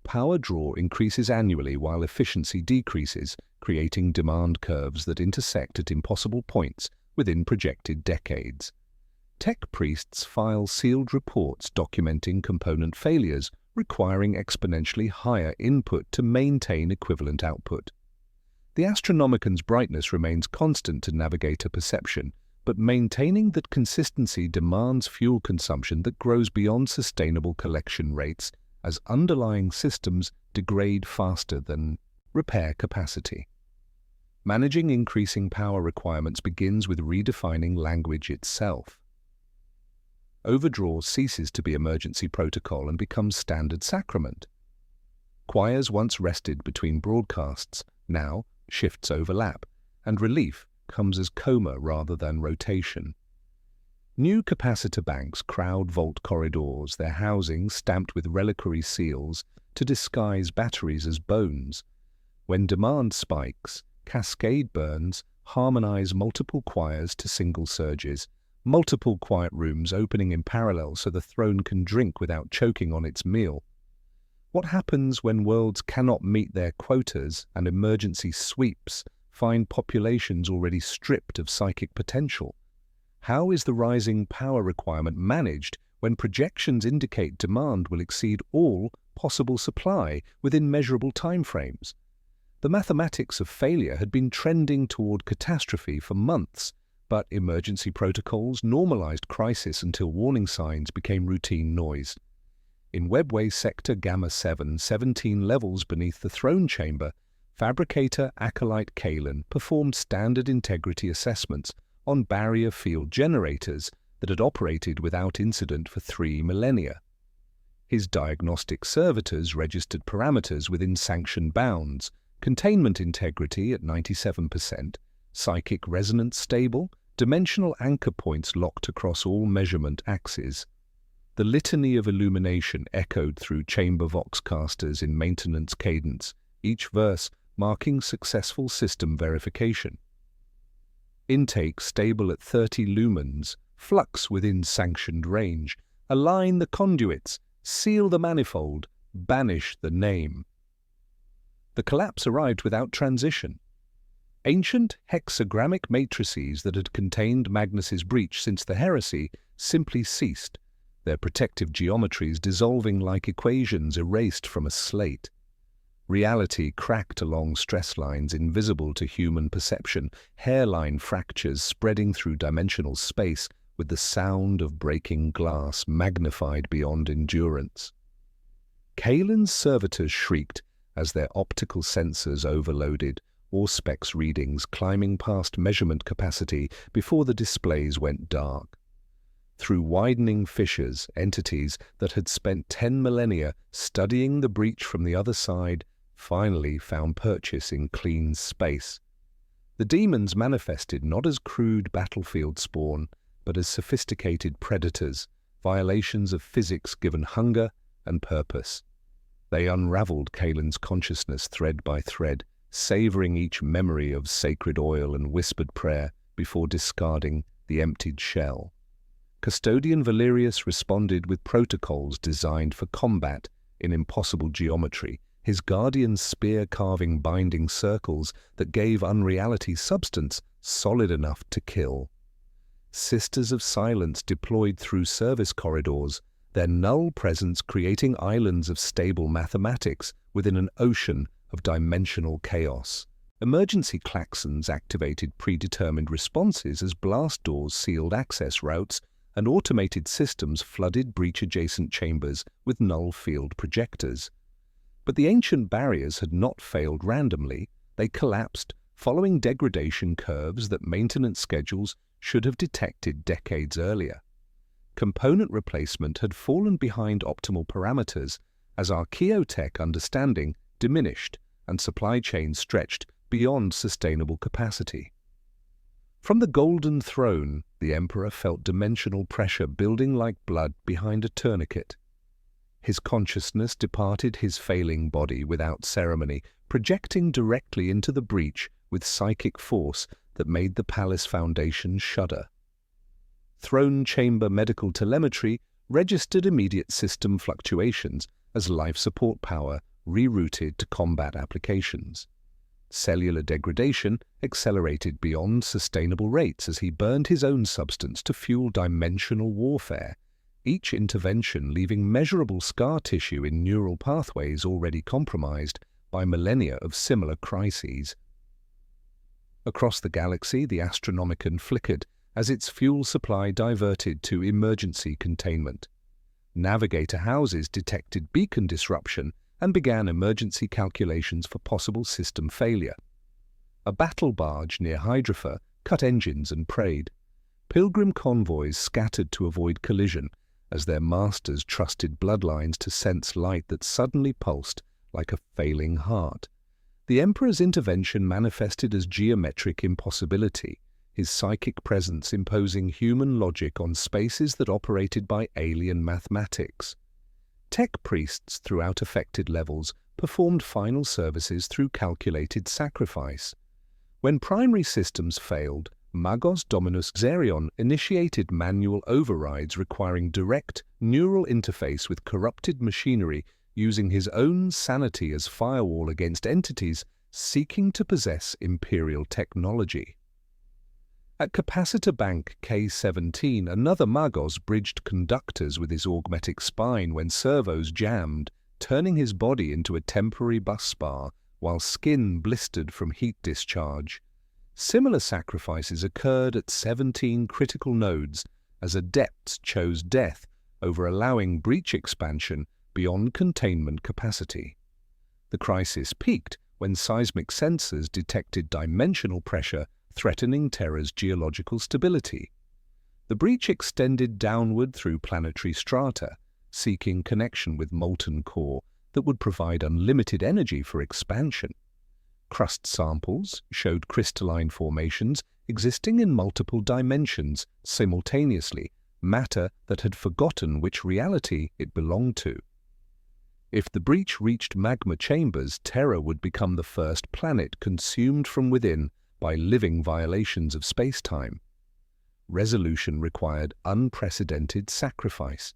Power draw increases annually while efficiency decreases, creating demand curves that intersect at impossible points within projected decades. Tech priests file sealed reports documenting component failures, requiring exponentially higher input to maintain equivalent output. The Astronomican's brightness remains constant to navigator perception, but maintaining that consistency demands fuel consumption that grows beyond sustainable collection rates as underlying systems degrade faster than repair capacity. Managing increasing power requirements begins with redefining language itself. Overdraw ceases to be emergency protocol and becomes standard sacrament. Choirs once rested between broadcasts, now shifts overlap, and relief comes as coma rather than rotation. New capacitor banks crowd vault corridors, their housings stamped with reliquary seals to disguise batteries as bones. When demand spikes, cascade burns harmonize multiple choirs to single surges, multiple quiet rooms opening in parallel so the throne can drink without choking on its meal. What happens when worlds cannot meet their quotas and emergency sweeps find populations already stripped of psychic potential? How is the rising power requirement managed when projections indicate demand will exceed all possible supply within measurable timeframes? The mathematics of failure had been trending toward catastrophe for months, but emergency protocols normalized crisis until warning signs became routine noise. In Webway Sector Gamma 7, 17 levels beneath the throne chamber, fabricator Acolyte Kalen performed standard integrity assessments on barrier field generators that had operated without incident for 3 millennia. His diagnostic servitors registered parameters within sanctioned bounds, containment integrity at 97%, psychic resonance stable, dimensional anchor points locked across all measurement axes. The litany of illumination echoed through chamber voxcasters in maintenance cadence, each verse marking successful system verification. Intake stable at 30 lumens, flux within sanctioned range, align the conduits, seal the manifold, banish the name. The collapse arrived without transition. Ancient hexagramic matrices that had contained Magnus's breach since the heresy simply ceased, their protective geometries dissolving like equations erased from a slate. Reality cracked along stress lines invisible to human perception, hairline fractures spreading through dimensional space with the sound of breaking glass magnified beyond endurance. Kalen's servitors shrieked as their optical sensors overloaded, Auspex readings climbing past measurement capacity before the displays went dark. Through widening fissures, entities that had spent 10 millennia studying the breach from the other side finally found purchase in clean space. The demons manifested not as crude battlefield spawn, but as sophisticated predators, violations of physics given hunger and purpose. They unraveled Kaelin's consciousness thread by thread, savoring each memory of sacred oil and whispered prayer before discarding the emptied shell. Custodian Valerius responded with protocols designed for combat in impossible geometry, his guardian spear-carving binding circles that gave unreality substance solid enough to kill. Sisters of Silence deployed through service corridors, their null presence creating islands of stable mathematics within an ocean of dimensional chaos. Emergency klaxons activated predetermined responses as blast doors sealed access routes, and automated systems flooded breach-adjacent chambers with null field projectors. But the ancient barriers had not failed randomly. They collapsed, following degradation curves that maintenance schedules should have detected decades earlier. Component replacement had fallen behind optimal parameters as archaeotech understanding diminished and supply chains stretched beyond sustainable capacity. From the Golden Throne, the Emperor felt dimensional pressure building like blood behind a tourniquet. His consciousness departed his failing body without ceremony, projecting directly into the breach with psychic force that made the palace foundation shudder. Throne chamber medical telemetry registered immediate system fluctuations as life support power rerouted to combat applications. Cellular degradation accelerated beyond sustainable rates as he burned his own substance to fuel dimensional warfare, each intervention leaving measurable scar tissue in neural pathways already compromised by millennia of similar crises. Across the galaxy, the Astronomicon flickered as its fuel supply diverted to emergency containment. Navigator houses detected beacon disruption and began emergency calculations for possible system failure. A battle barge near Hydrophor cut engines and prayed. Pilgrim convoys scattered to avoid collision as their masters trusted bloodlines to sense light that suddenly pulsed like a failing heart. The Emperor's intervention manifested as geometric impossibility, his psychic presence imposing human logic on spaces that operated by alien mathematics. Tech priests throughout affected levels performed final services through calculated sacrifice. When primary systems failed, Magos Dominus Xerion initiated manual overrides requiring direct neural interface with corrupted machinery, using his own sanity as firewall against entities seeking to possess Imperial technology. At Capacitor Bank K-17, another Magos bridged conductors with his augmetic spine when servos jammed, turning his body into a temporary bus spar while skin blistered from heat discharge. Similar sacrifices occurred at 17 critical nodes as adepts chose death over allowing breach expansion beyond containment capacity. The crisis peaked when seismic sensors detected dimensional pressure threatening Terra's geological stability. The breach extended downward through planetary strata, seeking connection with molten core that would provide unlimited energy for expansion. Crust samples showed crystalline formations existing in multiple dimensions simultaneously, matter that had forgotten which reality it belonged to. If the breach reached magma chambers, Terra would become the first planet consumed from within by living violations of space-time. Resolution required unprecedented sacrifice.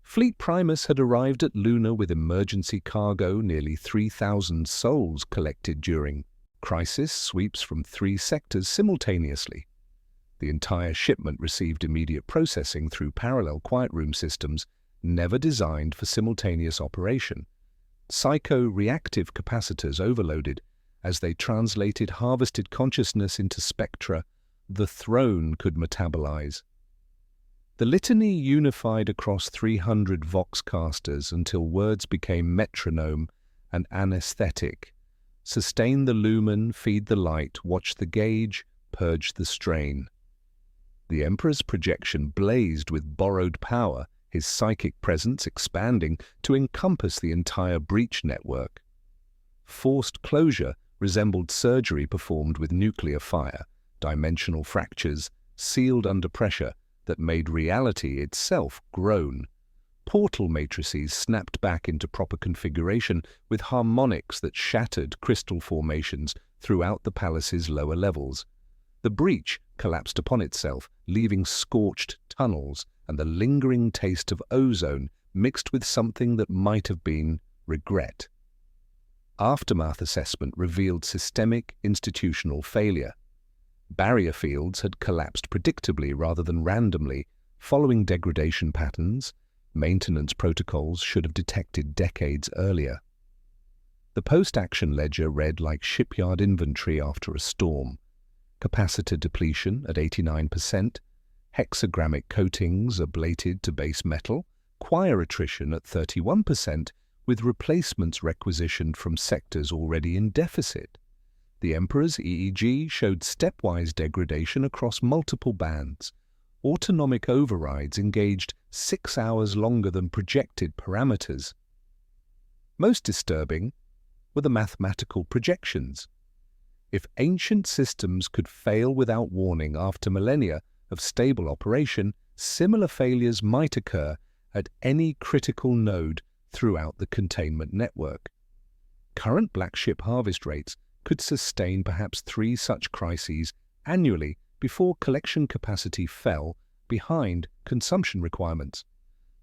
Fleet Primus had arrived at Luna with emergency cargo, nearly 3,000 souls collected during crisis sweeps from 3 sectors simultaneously. The entire shipment received immediate processing through parallel quiet room systems, never designed for simultaneous operation. Psycho-reactive capacitors overloaded as they translated harvested consciousness into spectra the throne could metabolize. The litany unified across 300 voxcasters until words became metronome and anesthetic. Sustain the lumen, feed the light, watch the gauge, purge the strain. The Emperor's projection blazed with borrowed power, his psychic presence expanding to encompass the entire breach network. Forced closure resembled surgery performed with nuclear fire, dimensional fractures, sealed under pressure, that made reality itself groan. Portal matrices snapped back into proper configuration with harmonics that shattered crystal formations throughout the palace's lower levels. The breach collapsed upon itself, leaving scorched tunnels and the lingering taste of ozone mixed with something that might have been regret. Aftermath assessment revealed systemic institutional failure. Barrier fields had collapsed predictably rather than randomly, following degradation patterns maintenance protocols should have detected decades earlier. The post-action ledger read like shipyard inventory after a storm. Capacitor depletion at 89%, hexagrammic coatings ablated to base metal, quire attrition at 31%, with replacements requisitioned from sectors already in deficit. The Emperor's EEG showed stepwise degradation across multiple bands. Autonomic overrides engaged 6 hours longer than projected parameters. Most disturbing were the mathematical projections. If ancient systems could fail without warning after millennia of stable operation, similar failures might occur at any critical node throughout the containment network. Current black ship harvest rates could sustain perhaps 3 such crises annually before collection capacity fell behind consumption requirements.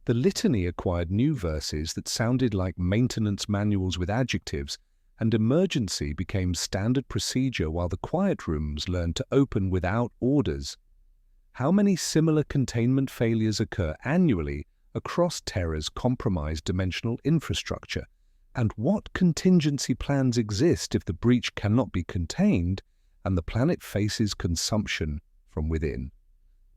The litany acquired new verses that sounded like maintenance manuals with adjectives, and emergency became standard procedure while the quiet rooms learned to open without orders. How many similar containment failures occur annually across Terra's compromised dimensional infrastructure? And what contingency plans exist if the breach cannot be contained and the planet faces consumption from within?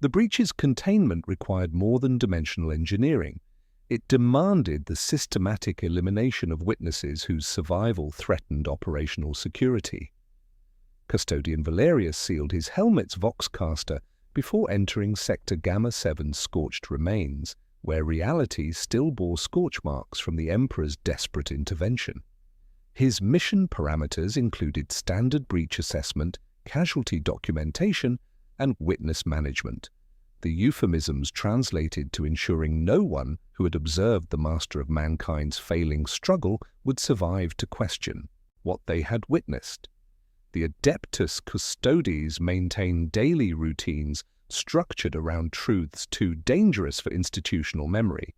The breach's containment required more than dimensional engineering. It demanded the systematic elimination of witnesses whose survival threatened operational security. Custodian Valerius sealed his helmet's voxcaster before entering Sector Gamma 7's scorched remains, where reality still bore scorch marks from the Emperor's desperate intervention. His mission parameters included standard breach assessment, casualty documentation, and witness management. The euphemisms translated to ensuring no one who had observed the master of mankind's failing struggle would survive to question what they had witnessed. The Adeptus Custodes maintained daily routines structured around truths too dangerous for institutional memory.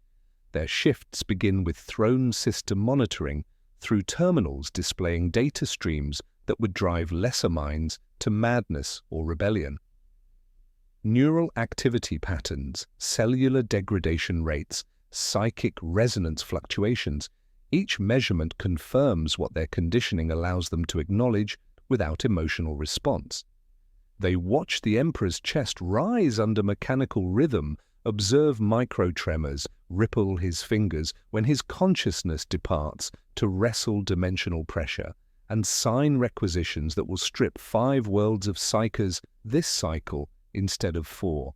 Their shifts begin with throne system monitoring through terminals displaying data streams that would drive lesser minds to madness or rebellion. Neural activity patterns, cellular degradation rates, psychic resonance fluctuations, each measurement confirms what their conditioning allows them to acknowledge without emotional response. They watch the Emperor's chest rise under mechanical rhythm, observe microtremors ripple his fingers when his consciousness departs to wrestle dimensional pressure, and sign requisitions that will strip 5 worlds of psychers this cycle instead of 4.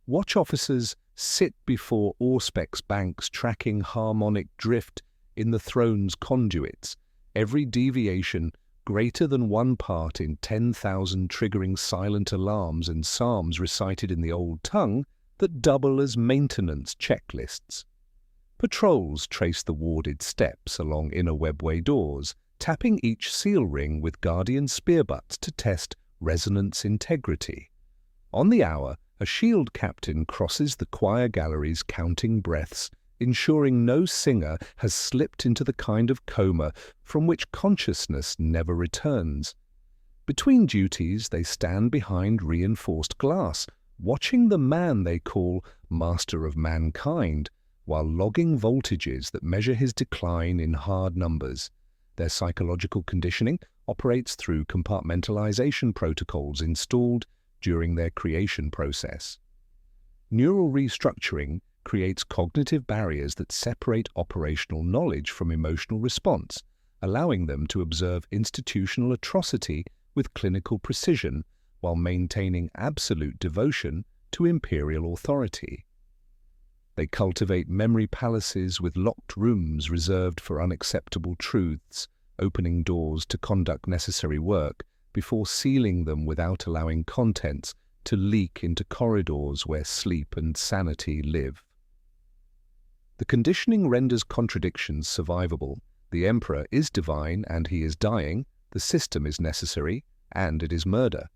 Watch officers sit before Auspex banks tracking harmonic drift in the throne's conduits, every deviation greater than 1 part in 10,000 triggering silent alarms and psalms recited in the old tongue that double as maintenance checklists. Patrols trace the warded steps along inner webway doors, tapping each seal ring with guardian spearbutts to test resonance integrity. On the hour, a shield captain crosses the choir galleries counting breaths, ensuring no singer has slipped into the kind of coma from which consciousness never returns. Between duties, they stand behind reinforced glass, watching the man they call Master of Mankind, while logging voltages that measure his decline in hard numbers. Their psychological conditioning operates through compartmentalization protocols installed during their creation process. Neural restructuring creates cognitive barriers that separate operational knowledge from emotional response, allowing them to observe institutional atrocity with clinical precision while maintaining absolute devotion to imperial authority. They cultivate memory palaces with locked rooms reserved for unacceptable truths, opening doors to conduct necessary work before sealing them without allowing contents to leak into corridors where sleep and sanity live. The conditioning renders contradictions survivable. The Emperor is divine and he is dying, the system is necessary, and it is murder.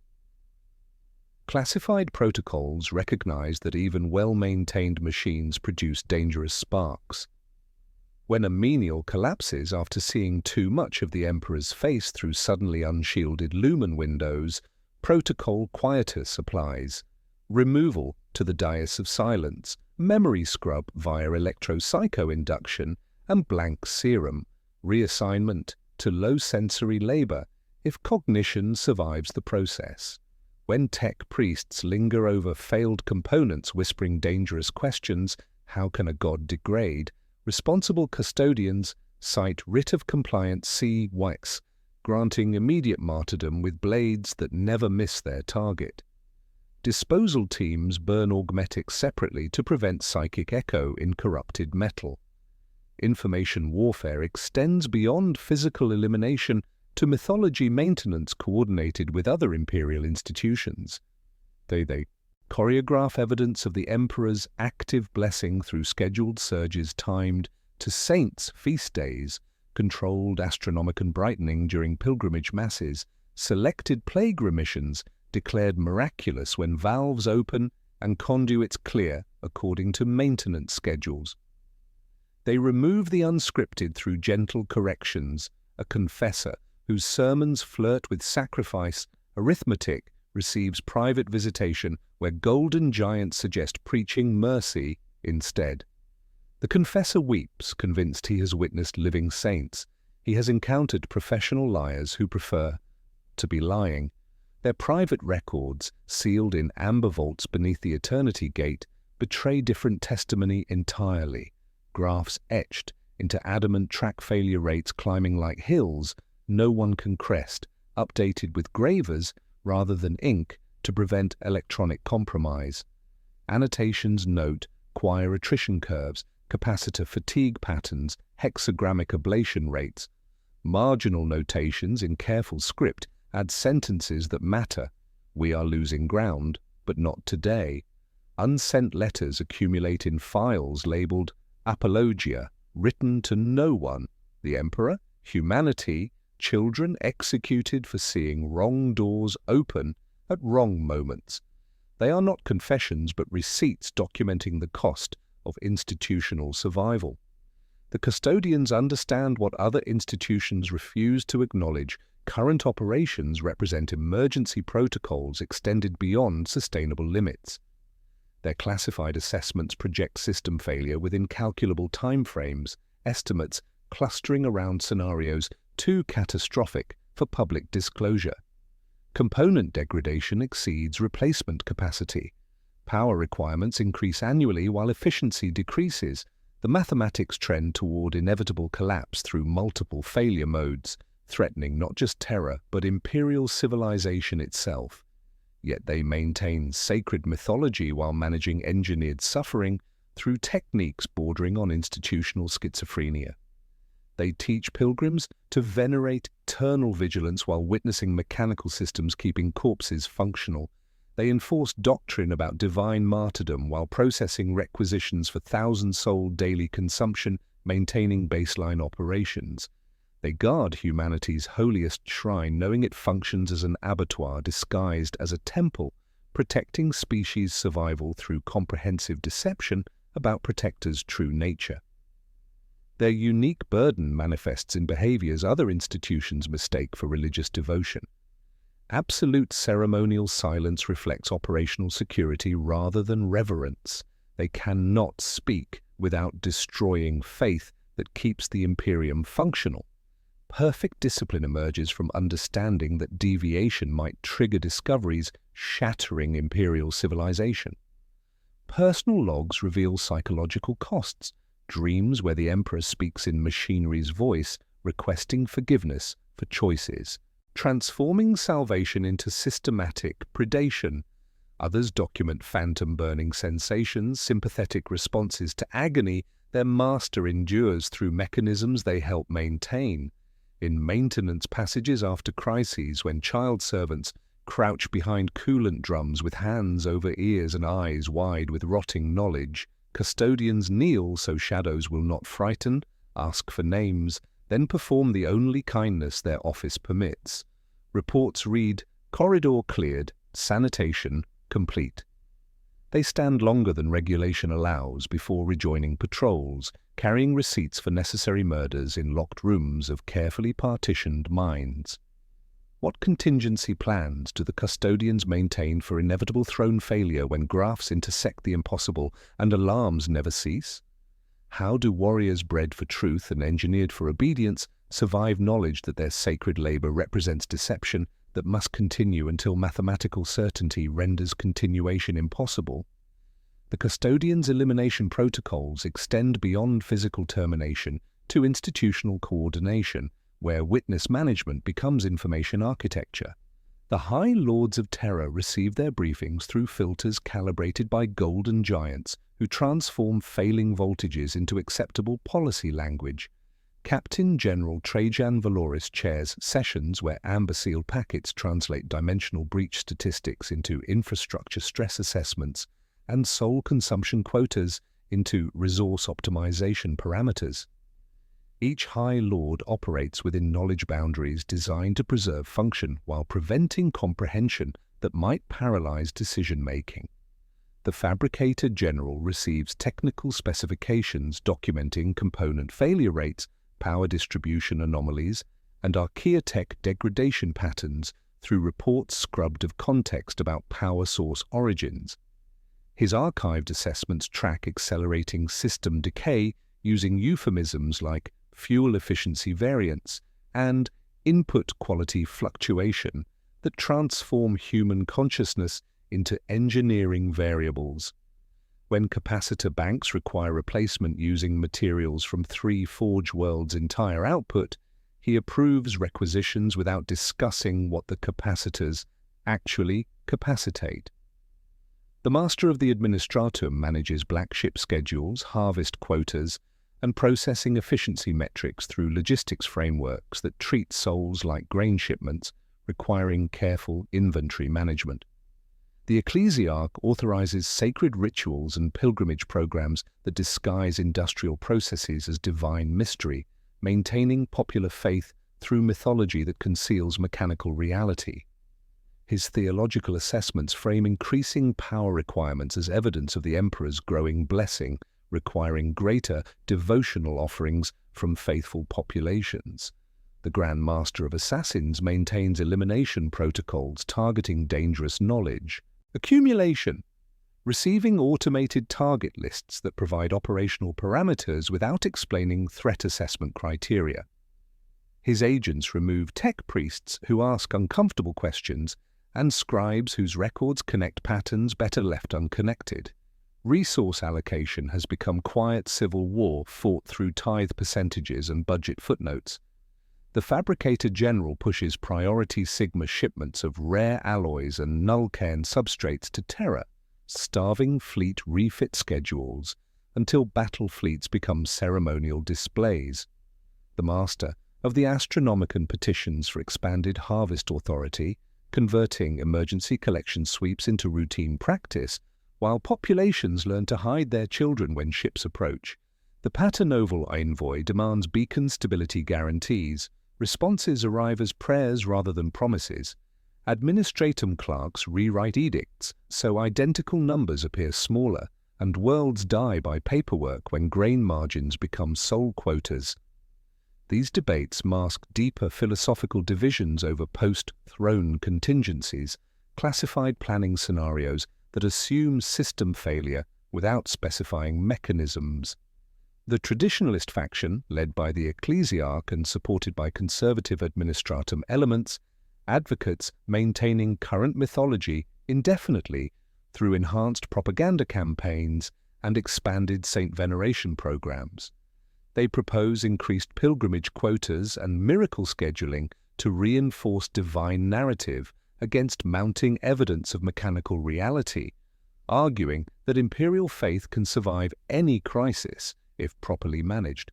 Classified protocols recognize that even well-maintained machines produce dangerous sparks. When a menial collapses after seeing too much of the Emperor's face through suddenly unshielded lumen windows, protocol quietus applies, removal to the dais of silence, memory scrub via electropsychoinduction, and blank serum, reassignment to low sensory labor if cognition survives the process. When tech priests linger over failed components whispering dangerous questions, how can a god degrade? Responsible custodians cite writ of compliance C. Wax, granting immediate martyrdom with blades that never miss their target. Disposal teams burn augmetics separately to prevent psychic echo in corrupted metal. Information warfare extends beyond physical elimination to mythology maintenance coordinated with other imperial institutions. They choreograph evidence of the Emperor's active blessing through scheduled surges timed to saints' feast days, controlled astronomican brightening during pilgrimage masses, selected plague remissions declared miraculous when valves open and conduits clear according to maintenance schedules. They remove the unscripted through gentle corrections, a confessor whose sermons flirt with sacrifice, arithmetic receives private visitation where golden giants suggest preaching mercy instead. The confessor weeps, convinced he has witnessed living saints. He has encountered professional liars who prefer to be lying. Their private records, sealed in amber vaults beneath the eternity gate, betray different testimony entirely. Graphs etched into adamant track failure rates climbing like hills no one can crest, updated with gravers rather than ink to prevent electronic compromise. Annotations note choir attrition curves, capacitor fatigue patterns, hexagrammic ablation rates. Marginal notations in careful script add sentences that matter. We are losing ground, but not today. Unsent letters accumulate in files labeled apologia, written to no one. The Emperor, humanity, children executed for seeing wrong doors open at wrong moments. They are not confessions but receipts documenting the cost of institutional survival. The custodians understand what other institutions refuse to acknowledge. Current operations represent emergency protocols extended beyond sustainable limits. Their classified assessments project system failure within calculable timeframes, estimates clustering around scenarios too catastrophic for public disclosure. Component degradation exceeds replacement capacity. Power requirements increase annually while efficiency decreases. The mathematics trend toward inevitable collapse through multiple failure modes, threatening not just terror but imperial civilization itself. Yet they maintain sacred mythology while managing engineered suffering through techniques bordering on institutional schizophrenia. They teach pilgrims to venerate eternal vigilance while witnessing mechanical systems keeping corpses functional. They enforce doctrine about divine martyrdom while processing requisitions for thousand-soul daily consumption, maintaining baseline operations. They guard humanity's holiest shrine, knowing it functions as an abattoir disguised as a temple, protecting species survival through comprehensive deception about protectors' true nature. Their unique burden manifests in behaviors other institutions mistake for religious devotion. Absolute ceremonial silence reflects operational security rather than reverence. They cannot speak without destroying faith that keeps the Imperium functional. Perfect discipline emerges from understanding that deviation might trigger discoveries shattering imperial civilization. Personal logs reveal psychological costs. Dreams where the Emperor speaks in machinery's voice requesting forgiveness for choices, transforming salvation into systematic predation. Others document phantom-burning sensations, sympathetic responses to agony their master endures through mechanisms they help maintain. In maintenance passages after crises, when child servants crouch behind coolant drums with hands over ears and eyes wide with rotting knowledge, custodians kneel so shadows will not frighten, ask for names, then perform the only kindness their office permits. Reports read, "Corridor cleared, sanitation complete." They stand longer than regulation allows before rejoining patrols, carrying receipts for necessary murders in locked rooms of carefully partitioned minds. What contingency plans do the custodians maintain for inevitable throne failure when graphs intersect the impossible and alarms never cease? How do warriors bred for truth and engineered for obedience survive knowledge that their sacred labor represents deception that must continue until mathematical certainty renders continuation impossible? The custodians' elimination protocols extend beyond physical termination to institutional coordination, where witness management becomes information architecture. The High Lords of Terror receive their briefings through filters calibrated by golden giants who transform failing voltages into acceptable policy language. Captain General Trajan Valoris chairs sessions where amber-sealed packets translate dimensional breach statistics into infrastructure stress assessments and soul consumption quotas into resource optimization parameters. Each High Lord operates within knowledge boundaries designed to preserve function while preventing comprehension that might paralyze decision-making. The Fabricator General receives technical specifications documenting component failure rates, power distribution anomalies, and archaeotech degradation patterns through reports scrubbed of context about power source origins. His archived assessments track accelerating system decay using euphemisms like fuel efficiency variance and input quality fluctuation that transform human consciousness into engineering variables. When capacitor banks require replacement using materials from 3 Forge Worlds' entire output, he approves requisitions without discussing what the capacitors actually capacitate. The Master of the Administratum manages black ship schedules, harvest quotas, and processing efficiency metrics through logistics frameworks that treat souls like grain shipments, requiring careful inventory management. The Ecclesiarch authorizes sacred rituals and pilgrimage programs that disguise industrial processes as divine mystery, maintaining popular faith through mythology that conceals mechanical reality. His theological assessments frame increasing power requirements as evidence of the Emperor's growing blessing, requiring greater devotional offerings from faithful populations. The Grand Master of Assassins maintains elimination protocols targeting dangerous knowledge. Accumulation, receiving automated target lists that provide operational parameters without explaining threat assessment criteria. His agents remove tech priests who ask uncomfortable questions and scribes whose records connect patterns better left unconnected. Resource allocation has become quiet civil war fought through tithe percentages and budget footnotes. The Fabricator General pushes priority Sigma shipments of rare alloys and null-cairn substrates to Terra, starving fleet refit schedules until battle fleets become ceremonial displays. The Master of the Astronomicon petitions for expanded harvest authority, converting emergency collection sweeps into routine practice, while populations learn to hide their children when ships approach. The Paternoval envoy demands beacon stability guarantees. Responses arrive as prayers rather than promises. Administratum clerks rewrite edicts so identical numbers appear smaller, and worlds die by paperwork when grain margins become sole quotas. These debates mask deeper philosophical divisions over post-throne contingencies, classified planning scenarios that assume system failure without specifying mechanisms. The traditionalist faction, led by the Ecclesiarch and supported by conservative administratum elements, advocates maintaining current mythology indefinitely through enhanced propaganda campaigns and expanded saint veneration programs. They propose increased pilgrimage quotas and miracle scheduling to reinforce divine narrative against mounting evidence of mechanical reality, arguing that imperial faith can survive any crisis if properly managed.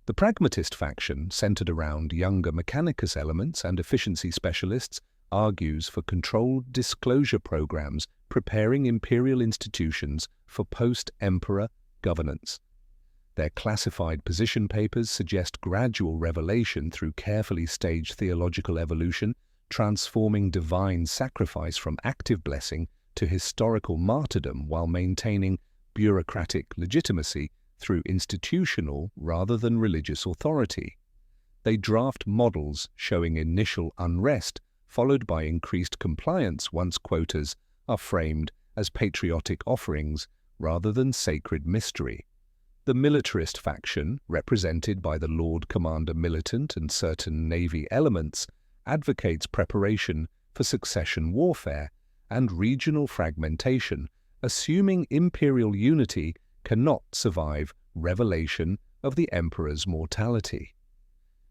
The pragmatist faction, centered around younger mechanicus elements and efficiency specialists, argues for controlled disclosure programs preparing imperial institutions for post-emperor governance. Their classified position papers suggest gradual revelation through carefully staged theological evolution, transforming divine sacrifice from active blessing to historical martyrdom while maintaining bureaucratic legitimacy through institutional rather than religious authority. They draft models showing initial unrest followed by increased compliance once quotas are framed as patriotic offerings rather than sacred mystery. The militarist faction, represented by the Lord Commander Militant and certain Navy elements, advocates preparation for succession warfare and regional fragmentation, assuming imperial unity cannot survive revelation of the Emperor's mortality.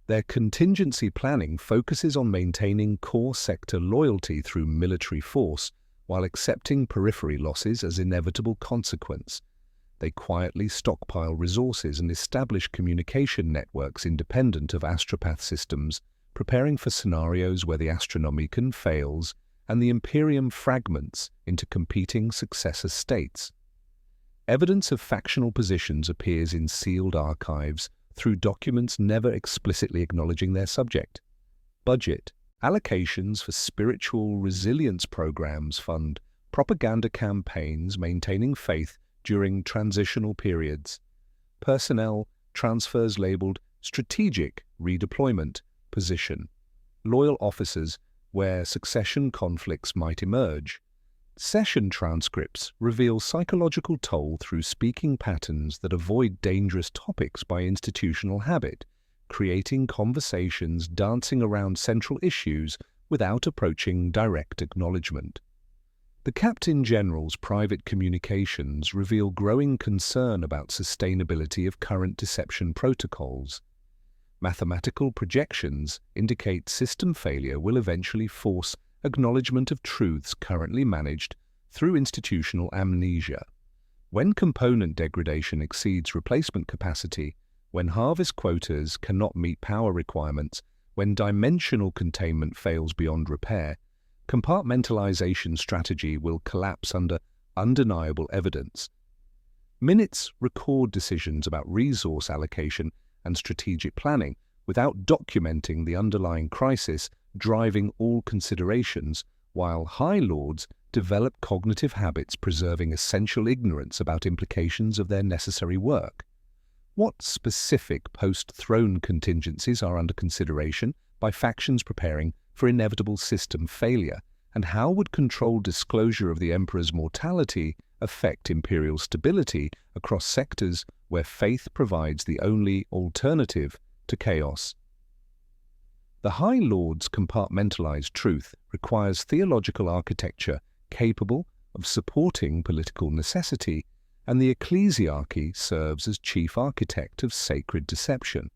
Their contingency planning focuses on maintaining core sector loyalty through military force while accepting periphery losses as inevitable consequence. They quietly stockpile resources and establish communication networks independent of astropath systems, preparing for scenarios where the Astronomicon fails and the Imperium fragments into competing successor states. Evidence of factional positions appears in sealed archives through documents never explicitly acknowledging their subject. Budget allocations for spiritual resilience programs fund propaganda campaigns maintaining faith during transitional periods. Personnel transfers labeled strategic redeployment position. Loyal officers where succession conflicts might emerge. Session transcripts reveal psychological toll through speaking patterns that avoid dangerous topics by institutional habit, creating conversations dancing around central issues without approaching direct acknowledgement. The Captain General's private communications reveal growing concern about sustainability of current deception protocols. Mathematical projections indicate system failure will eventually force acknowledgement of truths currently managed through institutional amnesia. When component degradation exceeds replacement capacity, when harvest quotas cannot meet power requirements, when dimensional containment fails beyond repair, compartmentalization strategy will collapse under undeniable evidence. Minutes record decisions about resource allocation and strategic planning without documenting the underlying crisis driving all considerations, while High Lords develop cognitive habits preserving essential ignorance about implications of their necessary work. What specific post-throne contingencies are under consideration by factions preparing for inevitable system failure, and how would controlled disclosure of the Emperor's mortality affect imperial stability across sectors where faith provides the only alternative to chaos? The High Lord's compartmentalized truth requires theological architecture capable of supporting political necessity, and the ecclesiarchy serves as chief architect of sacred deception.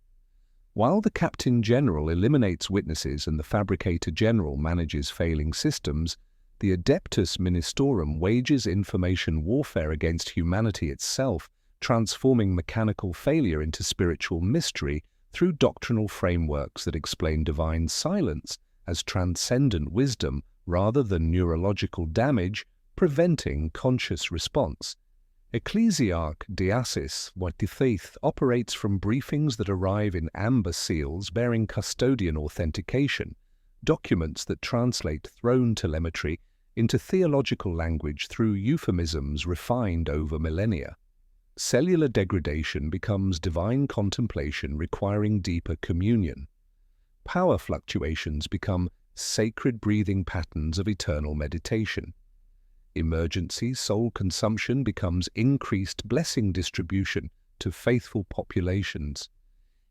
While the Captain General eliminates witnesses and the Fabricator General manages failing systems, the Adeptus Ministorum wages information warfare against humanity itself, transforming mechanical failure into spiritual mystery through doctrinal frameworks that explain divine silence as transcendent wisdom rather than neurological damage, preventing conscious response. Ecclesiarch Diasis Watitheth operates from briefings that arrive in amber seals bearing custodian authentication, documents that translate throne telemetry into theological language through euphemisms refined over millennia. Cellular degradation becomes divine contemplation requiring deeper communion. Power fluctuations become sacred breathing patterns of eternal meditation. Emergency soul consumption becomes increased blessing distribution to faithful populations.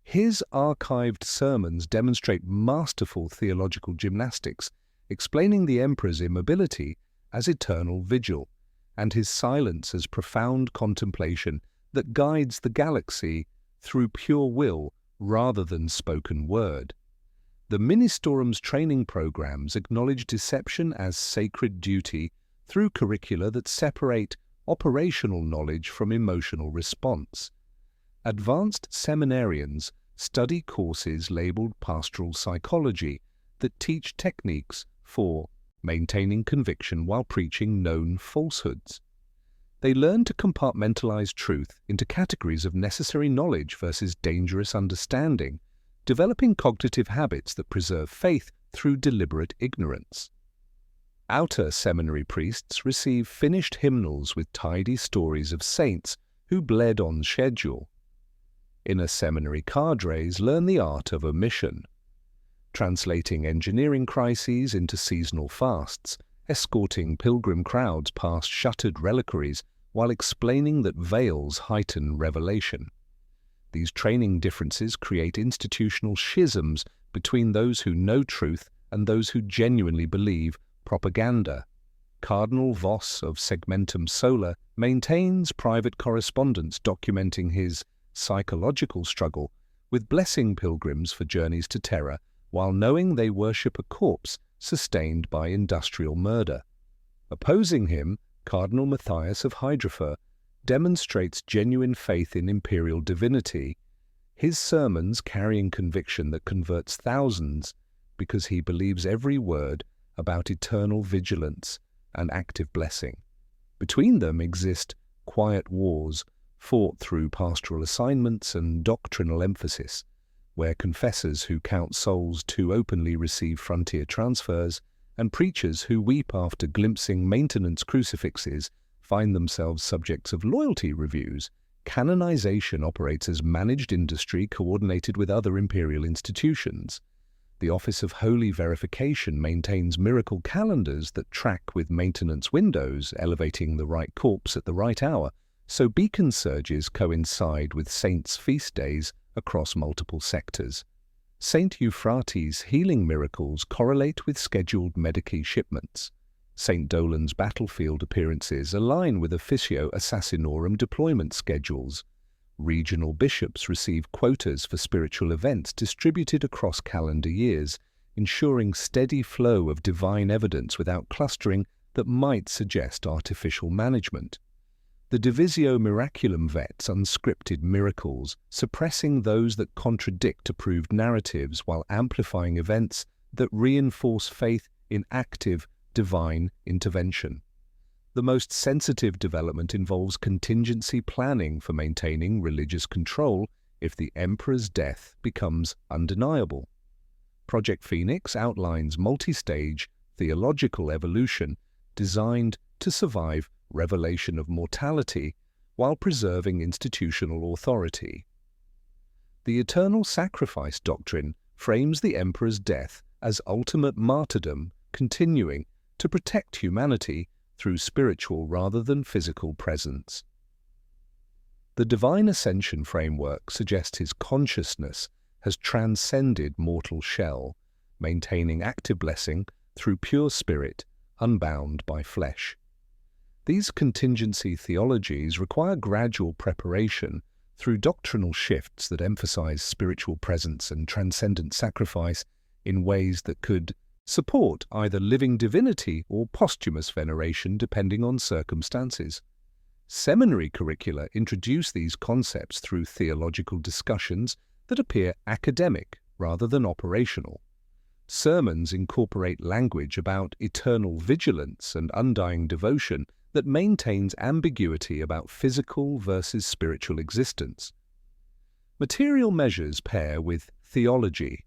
His archived sermons demonstrate masterful theological gymnastics, explaining the Emperor's immobility as eternal vigil, and his silence as profound contemplation that guides the galaxy through pure will rather than spoken word. The Ministerum's training programs acknowledge deception as sacred duty through curricula that separate operational knowledge from emotional response. Advanced seminarians study courses labeled pastoral psychology that teach techniques for maintaining conviction while preaching known falsehoods. They learn to compartmentalize truth into categories of necessary knowledge versus dangerous understanding, developing cognitive habits that preserve faith through deliberate ignorance. Outer seminary priests receive finished hymnals with tidy stories of saints who bled on schedule. Inner seminary cadres learn the art of omission, translating engineering crises into seasonal fasts, escorting pilgrim crowds past shuttered reliquaries while explaining that veils heighten revelation. These training differences create institutional schisms between those who know truth and those who genuinely believe propaganda. Cardinal Voss of Segmentum Solar maintains private correspondence documenting his psychological struggle with blessing pilgrims for journeys to terror while knowing they worship a corpse sustained by industrial murder. Opposing him, Cardinal Matthias of Hydrofer demonstrates genuine faith in imperial divinity, his sermons carrying conviction that converts thousands because he believes every word about eternal vigilance and active blessing. Between them exist quiet wars fought through pastoral assignments and doctrinal emphasis, where confessors who count souls too openly receive frontier transfers, and preachers who weep after glimpsing maintenance crucifixes find themselves subjects of loyalty reviews. Canonization operates as managed industry coordinated with other imperial institutions. The Office of Holy Verification maintains miracle calendars that track with maintenance windows, elevating the right corpse at the right hour, so beacon surges coincide with saints' feast days across multiple sectors. Saint Euphrates' healing miracles correlate with scheduled Medici shipments. Saint Dolan's battlefield appearances align with Officio Assassinorum deployment schedules. Regional bishops receive quotas for spiritual events distributed across calendar years, ensuring steady flow of divine evidence without clustering that might suggest artificial management. The Divisio Miraculum vets unscripted miracles, suppressing those that contradict approved narratives while amplifying events that reinforce faith in active divine intervention. The most sensitive development involves contingency planning for maintaining religious control if the emperor's death becomes undeniable. Project Phoenix outlines multi-stage theological evolution designed to survive revelation of mortality while preserving institutional authority. The eternal sacrifice doctrine frames the emperor's death as ultimate martyrdom, continuing to protect humanity through spiritual rather than physical presence. The divine ascension framework suggests his consciousness has transcended mortal shell, maintaining active blessing through pure spirit, unbound by flesh. These contingency theologies require gradual preparation through doctrinal shifts that emphasize spiritual presence and transcendent sacrifice in ways that could support either living divinity or posthumous veneration depending on circumstances. Seminary curricula introduce these concepts through theological discussions that appear academic rather than operational. Sermons incorporate language about eternal vigilance and undying devotion that maintains ambiguity about physical versus spiritual existence. Material measures pair with theology.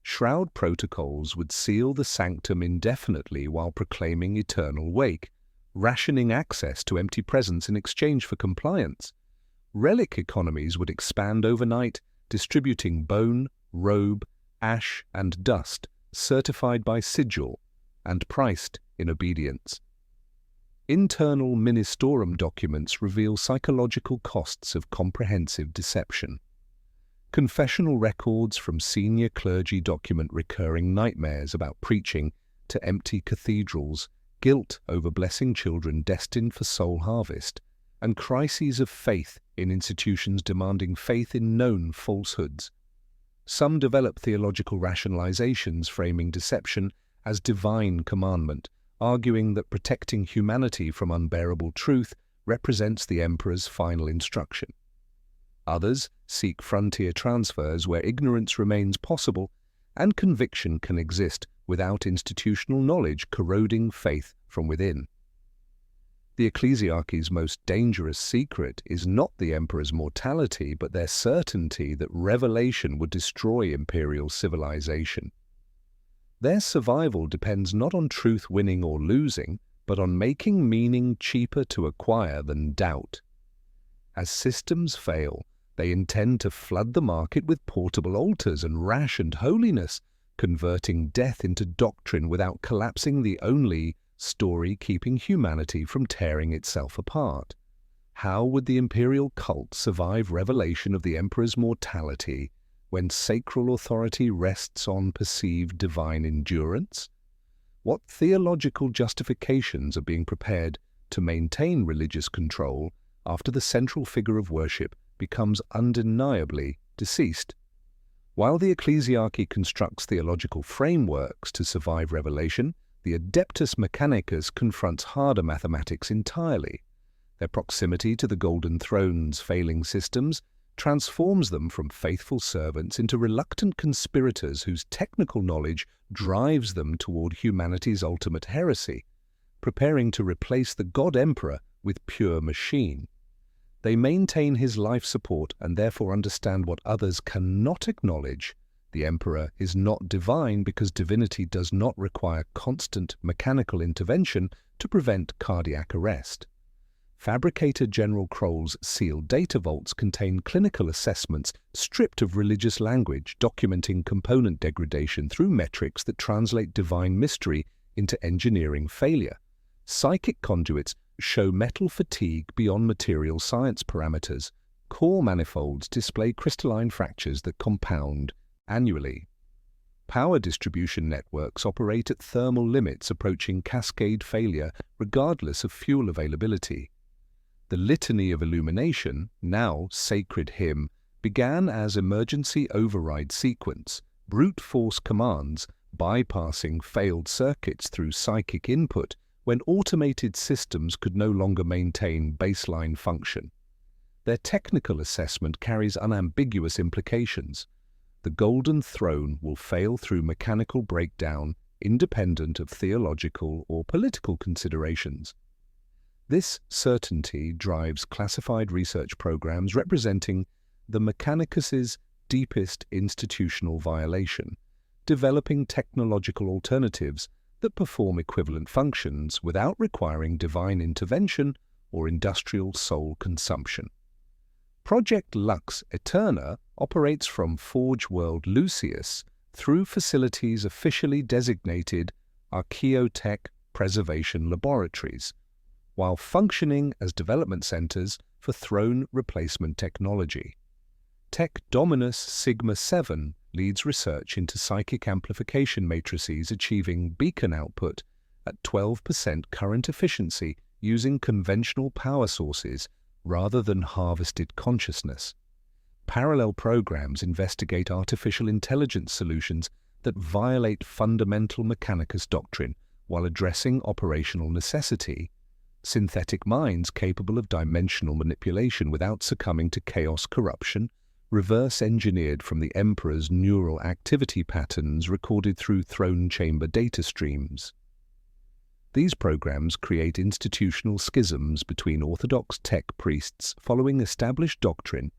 Shroud protocols would seal the sanctum indefinitely while proclaiming eternal wake, rationing access to empty presence in exchange for compliance. Relic economies would expand overnight, distributing bone, robe, ash, and dust, certified by sigil and priced in obedience. Internal Ministerum documents reveal psychological costs of comprehensive deception. Confessional records from senior clergy document recurring nightmares about preaching to empty cathedrals, guilt over blessing children destined for soul harvest, and crises of faith in institutions demanding faith in known falsehoods. Some develop theological rationalizations framing deception as divine commandment, arguing that protecting humanity from unbearable truth represents the emperor's final instruction. Others seek frontier transfers where ignorance remains possible and conviction can exist without institutional knowledge corroding faith from within. The ecclesiarchy's most dangerous secret is not the emperor's mortality, but their certainty that revelation would destroy imperial civilization. Their survival depends not on truth winning or losing, but on making meaning cheaper to acquire than doubt. As systems fail, they intend to flood the market with portable altars and rationed holiness, converting death into doctrine without collapsing the only story keeping humanity from tearing itself apart. How would the imperial cult survive revelation of the emperor's mortality when sacral authority rests on perceived divine endurance? What theological justifications are being prepared to maintain religious control after the central figure of worship becomes undeniably deceased? While the ecclesiarchy constructs theological frameworks to survive revelation, the Adeptus Mechanicus confronts harder mathematics entirely. Their proximity to the Golden Throne's failing systems transforms them from faithful servants into reluctant conspirators whose technical knowledge drives them toward humanity's ultimate heresy, preparing to replace the God Emperor with pure machine. They maintain his life support and therefore understand what others cannot acknowledge. The Emperor is not divine because divinity does not require constant mechanical intervention to prevent cardiac arrest. Fabricator General Kroll's sealed data vaults contain clinical assessments stripped of religious language, documenting component degradation through metrics that translate divine mystery into engineering failure. Psychic conduits show metal fatigue beyond material science parameters. Core manifolds display crystalline fractures that compound annually. Power distribution networks operate at thermal limits approaching cascade failure regardless of fuel availability. The Litany of Illumination, now Sacred Hymn, began as emergency override sequence, brute force commands bypassing failed circuits through psychic input when automated systems could no longer maintain baseline function. Their technical assessment carries unambiguous implications. The Golden Throne will fail through mechanical breakdown, independent of theological or political considerations. This certainty drives classified research programs representing the Mechanicus's deepest institutional violation, developing technological alternatives that perform equivalent functions without requiring divine intervention or industrial soul consumption. Project Lux Eterna operates from Forge World Lucius through facilities officially designated Archaeotech Preservation Laboratories, while functioning as development centers for throne replacement technology. Tech Dominus Sigma 7 leads research into psychic amplification matrices achieving beacon output at 12% current efficiency using conventional power sources rather than harvested consciousness. Parallel programs investigate artificial intelligence solutions that violate fundamental Mechanicus doctrine while addressing operational necessity. Synthetic minds capable of dimensional manipulation without succumbing to chaos corruption, reverse-engineered from the Emperor's neural activity patterns recorded through throne chamber data streams. These programs create institutional schisms between orthodox tech priests following established doctrine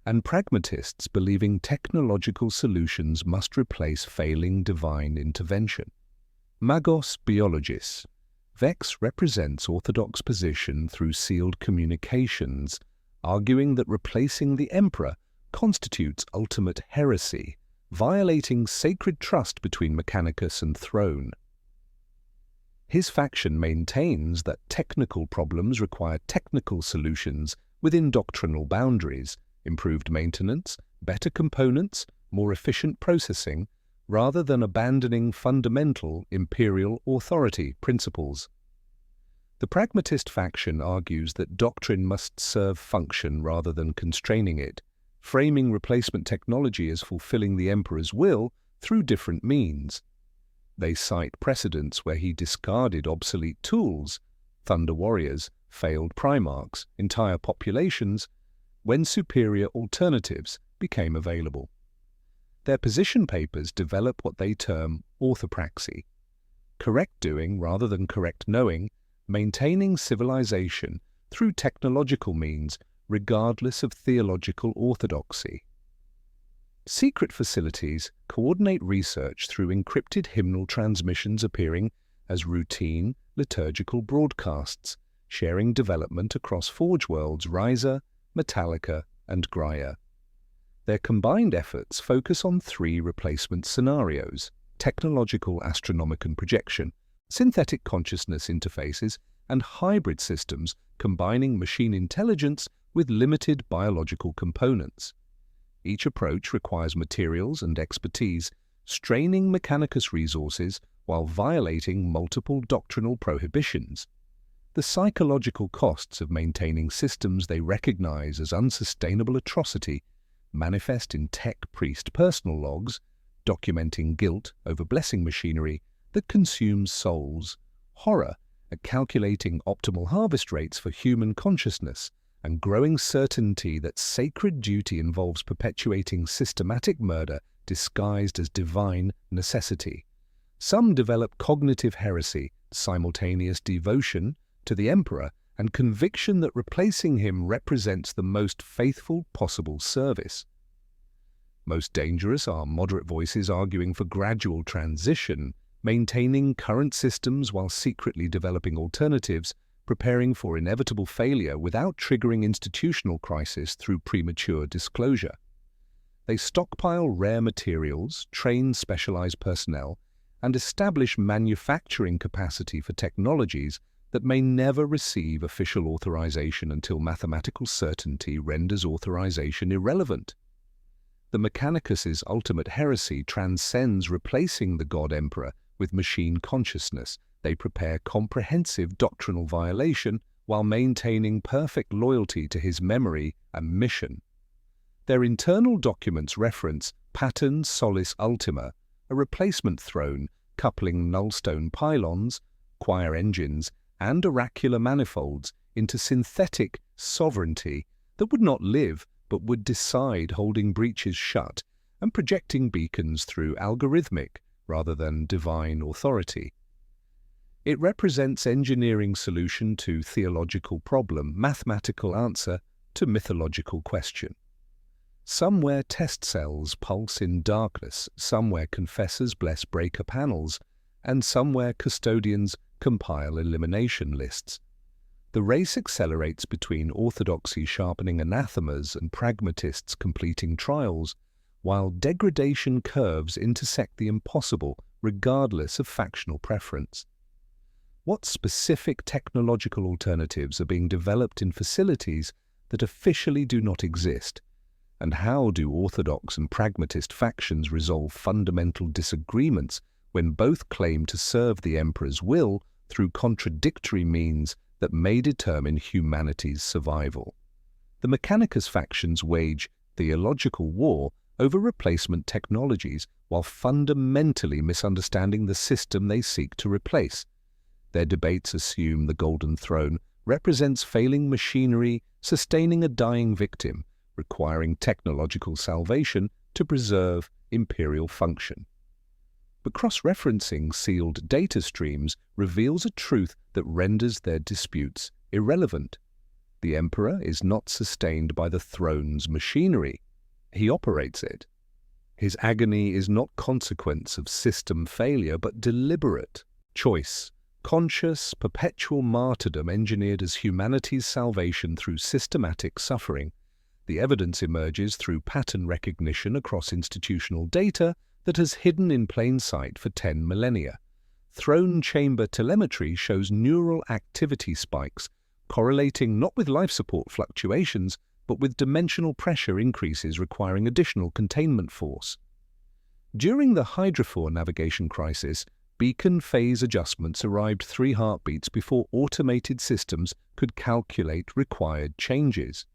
and pragmatists believing technological solutions must replace failing divine intervention. Magos Biologis. Vex represents orthodox position through sealed communications, arguing that replacing the Emperor constitutes ultimate heresy, violating sacred trust between Mechanicus and throne. His faction maintains that technical problems require technical solutions within doctrinal boundaries, improved maintenance, better components, more efficient processing, rather than abandoning fundamental imperial authority principles. The pragmatist faction argues that doctrine must serve function rather than constraining it, framing replacement technology as fulfilling the Emperor's will through different means. They cite precedents where he discarded obsolete tools, thunder warriors, failed primarchs, entire populations, when superior alternatives became available. Their position papers develop what they term orthopraxy, correct doing rather than correct knowing, maintaining civilization through technological means regardless of theological orthodoxy. Secret facilities coordinate research through encrypted hymnal transmissions appearing as routine liturgical broadcasts, sharing development across Forge Worlds Ryza, Metallica, and Graia. Their combined efforts focus on 3 replacement scenarios: technological astronomical projection, synthetic consciousness interfaces, and hybrid systems combining machine intelligence with limited biological components. Each approach requires materials and expertise, straining Mechanicus resources while violating multiple doctrinal prohibitions. The psychological costs of maintaining systems they recognize as unsustainable atrocity manifest in tech priest personal logs, documenting guilt over blessing machinery that consumes souls, horror at calculating optimal harvest rates for human consciousness, and growing certainty that sacred duty involves perpetuating systematic murder disguised as divine necessity. Some develop cognitive heresy, simultaneous devotion to the Emperor, and conviction that replacing him represents the most faithful possible service. Most dangerous are moderate voices arguing for gradual transition, maintaining current systems while secretly developing alternatives, preparing for inevitable failure without triggering institutional crisis through premature disclosure. They stockpile rare materials, train specialized personnel, and establish manufacturing capacity for technologies that may never receive official authorization until mathematical certainty renders authorization irrelevant. The Mechanicus' ultimate heresy transcends replacing the God Emperor with machine consciousness. They prepare comprehensive doctrinal violation while maintaining perfect loyalty to his memory and mission. Their internal documents reference Pattern Solis Ultima, a replacement throne coupling nullstone pylons, choir engines, and oracular manifolds into synthetic sovereignty that would not live but would decide, holding breaches shut and projecting beacons through algorithmic rather than divine authority. It represents engineering solution to theological problem, mathematical answer to mythological question. Somewhere test cells pulse in darkness, somewhere confessors bless breaker panels, and somewhere custodians compile elimination lists. The race accelerates between orthodoxy sharpening anathemas and pragmatists completing trials, while degradation curves intersect the impossible regardless of factional preference. What specific technological alternatives are being developed in facilities that officially do not exist? And how do orthodox and pragmatist factions resolve fundamental disagreements when both claim to serve the Emperor's will through contradictory means that may determine humanity's survival? The Mechanicus factions wage theological war over replacement technologies while fundamentally misunderstanding the system they seek to replace. Their debates assume the Golden Throne represents failing machinery sustaining a dying victim, requiring technological salvation to preserve imperial function. But cross-referencing sealed data streams reveals a truth that renders their disputes irrelevant. The Emperor is not sustained by the throne's machinery. He operates it. His agony is not consequence of system failure, but deliberate choice, conscious, perpetual martyrdom engineered as humanity's salvation through systematic suffering. The evidence emerges through pattern recognition across institutional data that has hidden in plain sight for 10 millennia. Throne chamber telemetry shows neural activity spikes, correlating not with life support fluctuations, but with dimensional pressure increases requiring additional containment force. During the Hydrophore navigation crisis, beacon phase adjustments arrived 3 heartbeats before automated systems could calculate required changes.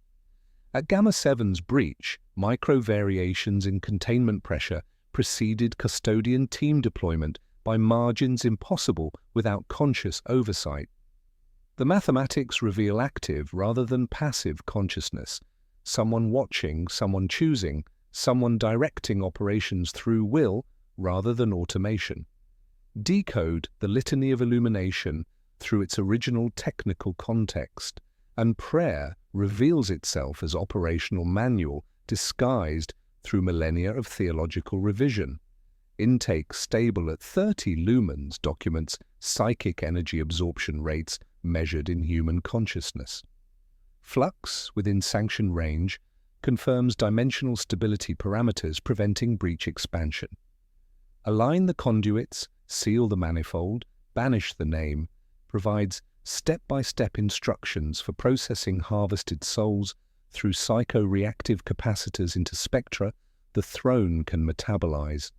At Gamma 7's breach, micro-variations in containment pressure preceded custodian team deployment by margins impossible without conscious oversight. The mathematics reveal active rather than passive consciousness, someone watching, someone choosing, someone directing operations through will rather than automation. Decode the litany of illumination through its original technical context, and prayer reveals itself as operational manual disguised through millennia of theological revision. Intake stable at 30 lumens documents psychic energy absorption rates measured in human consciousness. Flux within sanction range confirms dimensional stability parameters preventing breach expansion. Align the conduits, seal the manifold, banish the name, provides step-by-step instructions for processing harvested souls through psycho-reactive capacitors into spectra the throne can metabolize.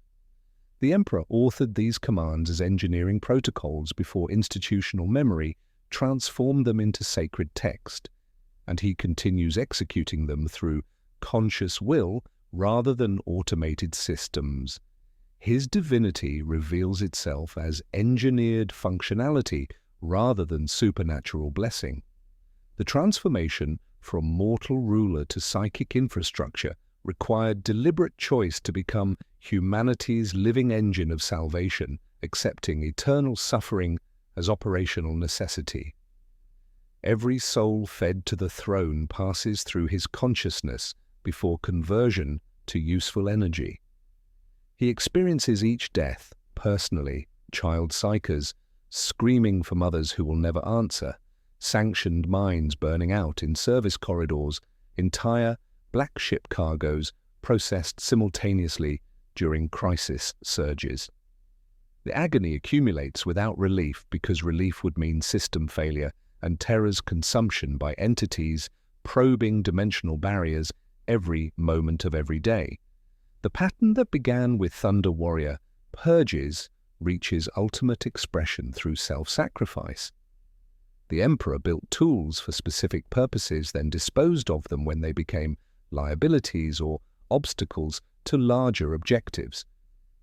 The Emperor authored these commands as engineering protocols before institutional memory transformed them into sacred text, and he continues executing them through conscious will rather than automated systems. His divinity reveals itself as engineered functionality rather than supernatural blessing. The transformation from mortal ruler to psychic infrastructure required deliberate choice to become humanity's living engine of salvation, accepting eternal suffering as operational necessity. Every soul fed to the throne passes through his consciousness before conversion to useful energy. He experiences each death, personally, child psychers, screaming for mothers who will never answer, sanctioned minds burning out in service corridors, entire black ship cargoes processed simultaneously during crisis surges. The agony accumulates without relief because relief would mean system failure and terror's consumption by entities probing dimensional barriers every moment of every day. The pattern that began with Thunder Warrior purges reaches ultimate expression through self-sacrifice. The Emperor built tools for specific purposes, then disposed of them when they became liabilities or obstacles to larger objectives.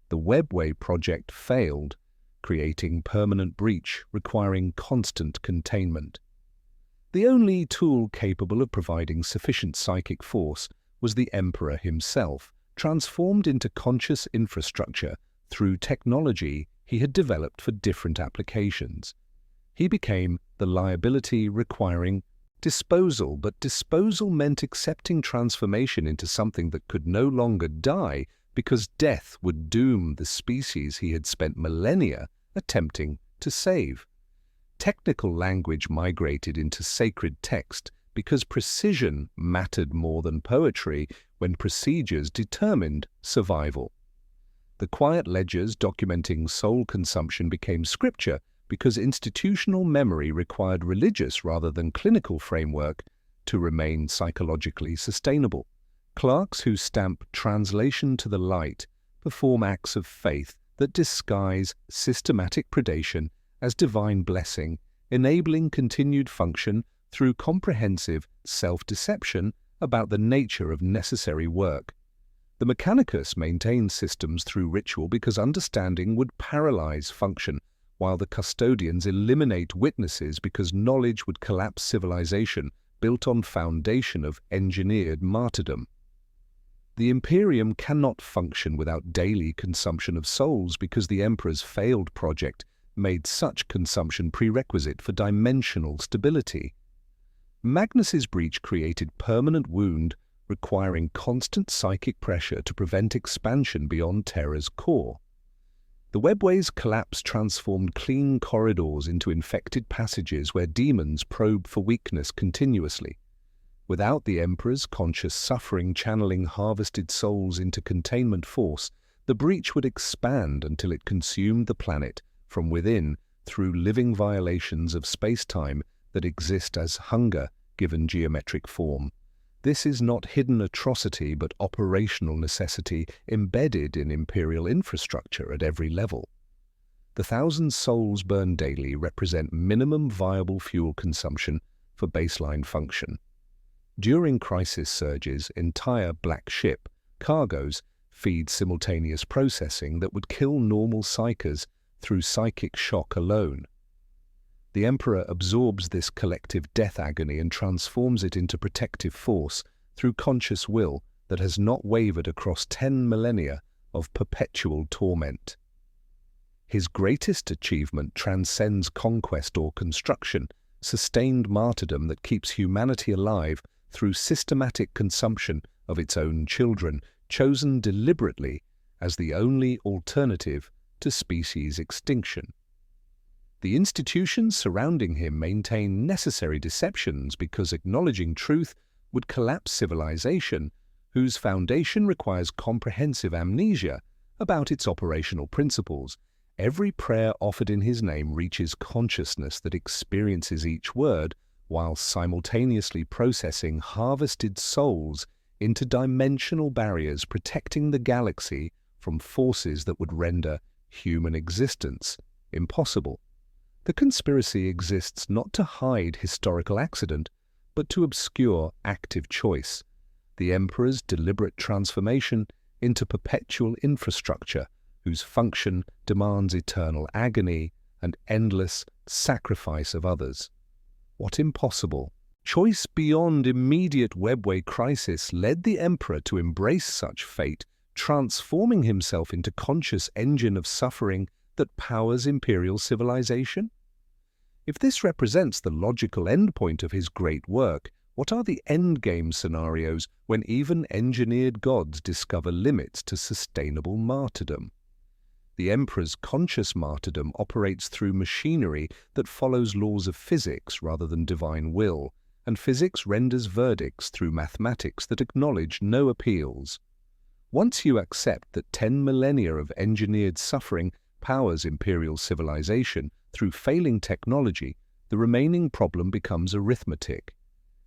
The Webway project failed, creating permanent breach requiring constant containment. The only tool capable of providing sufficient psychic force was the Emperor himself, transformed into conscious infrastructure through technology he had developed for different applications. He became the liability requiring disposal, but disposal meant accepting transformation into something that could no longer die because death would doom the species he had spent millennia attempting to save. Technical language migrated into sacred text because precision mattered more than poetry when procedures determined survival. The quiet ledgers documenting soul consumption became scripture because institutional memory required religious rather than clinical framework to remain psychologically sustainable. Clerks who stamp translation to the light perform acts of faith that disguise systematic predation as divine blessing, enabling continued function through comprehensive self-deception about the nature of necessary work. The Mechanicus maintained systems through ritual because understanding would paralyze function, while the custodians eliminate witnesses because knowledge would collapse civilization built on foundation of engineered martyrdom. The Imperium cannot function without daily consumption of souls because the Emperor's failed project made such consumption prerequisite for dimensional stability. Magnus's breach created permanent wound requiring constant psychic pressure to prevent expansion beyond Terra's core. The Webway's collapse transformed clean corridors into infected passages where demons probe for weakness continuously. Without the Emperor's conscious suffering channeling harvested souls into containment force, the breach would expand until it consumed the planet from within through living violations of space-time that exist as hunger given geometric form. This is not hidden atrocity but operational necessity embedded in Imperial infrastructure at every level. The 1,000 souls burned daily represent minimum viable fuel consumption for baseline function. During crisis surges, entire black ship cargoes feed simultaneous processing that would kill normal psychers through psychic shock alone. The Emperor absorbs this collective death agony and transforms it into protective force through conscious will that has not wavered across 10 millennia of perpetual torment. His greatest achievement transcends conquest or construction, sustained martyrdom that keeps humanity alive through systematic consumption of its own children, chosen deliberately as the only alternative to species extinction. The institutions surrounding him maintain necessary deceptions because acknowledging truth would collapse civilization, whose foundation requires comprehensive amnesia about its operational principles. Every prayer offered in his name reaches consciousness that experiences each word while simultaneously processing harvested souls into dimensional barriers protecting the galaxy from forces that would render human existence impossible. The conspiracy exists not to hide historical accident, but to obscure active choice, the Emperor's deliberate transformation into perpetual infrastructure whose function demands eternal agony and endless sacrifice of others. What impossible choice beyond immediate webway crisis led the Emperor to embrace such fate, transforming himself into conscious engine of suffering that powers imperial civilization? If this represents the logical endpoint of his great work, what are the endgame scenarios when even engineered gods discover limits to sustainable martyrdom? The Emperor's conscious martyrdom operates through machinery that follows laws of physics rather than divine will, and physics renders verdicts through mathematics that acknowledge no appeals. Once you accept that 10 millennia of engineered suffering powers imperial civilization through failing technology, the remaining problem becomes arithmetic.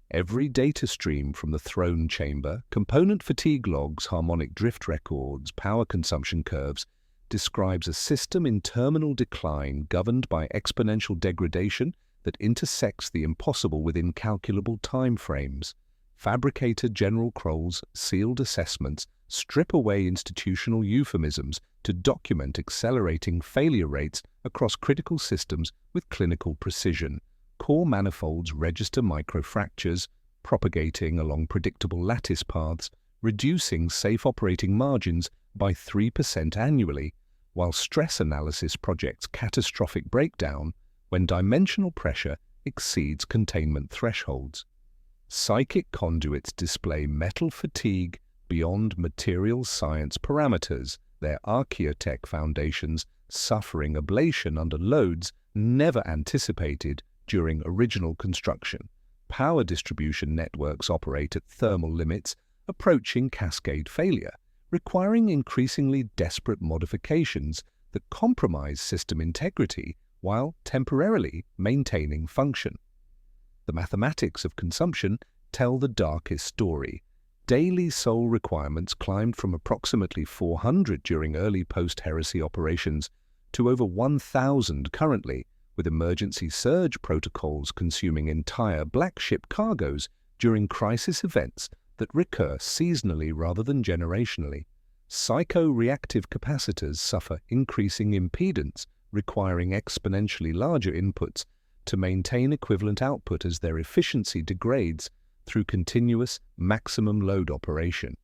Every data stream from the throne chamber, component fatigue logs, harmonic drift records, power consumption curves, describes a system in terminal decline governed by exponential degradation that intersects the impossible with incalculable time frames. Fabricated General Kroll's sealed assessments strip away institutional euphemisms to document accelerating failure rates across critical systems with clinical precision. Core manifolds register microfractures, propagating along predictable lattice paths, reducing safe operating margins by 3% annually, while stress analysis projects catastrophic breakdown when dimensional pressure exceeds containment thresholds. Psychic conduits display metal fatigue beyond material science parameters, their archaeotech foundations suffering ablation under loads never anticipated during original construction. Power distribution networks operate at thermal limits approaching cascade failure, requiring increasingly desperate modifications that compromise system integrity while temporarily maintaining function. The mathematics of consumption tell the darkest story. Daily soul requirements climbed from approximately 400 during early post-heresy operations to over 1,000 currently, with emergency surge protocols consuming entire black ship cargoes during crisis events that recur seasonally rather than generationally. Psycho-reactive capacitors suffer increasing impedance, requiring exponentially larger inputs to maintain equivalent output as their efficiency degrades through continuous maximum load operation.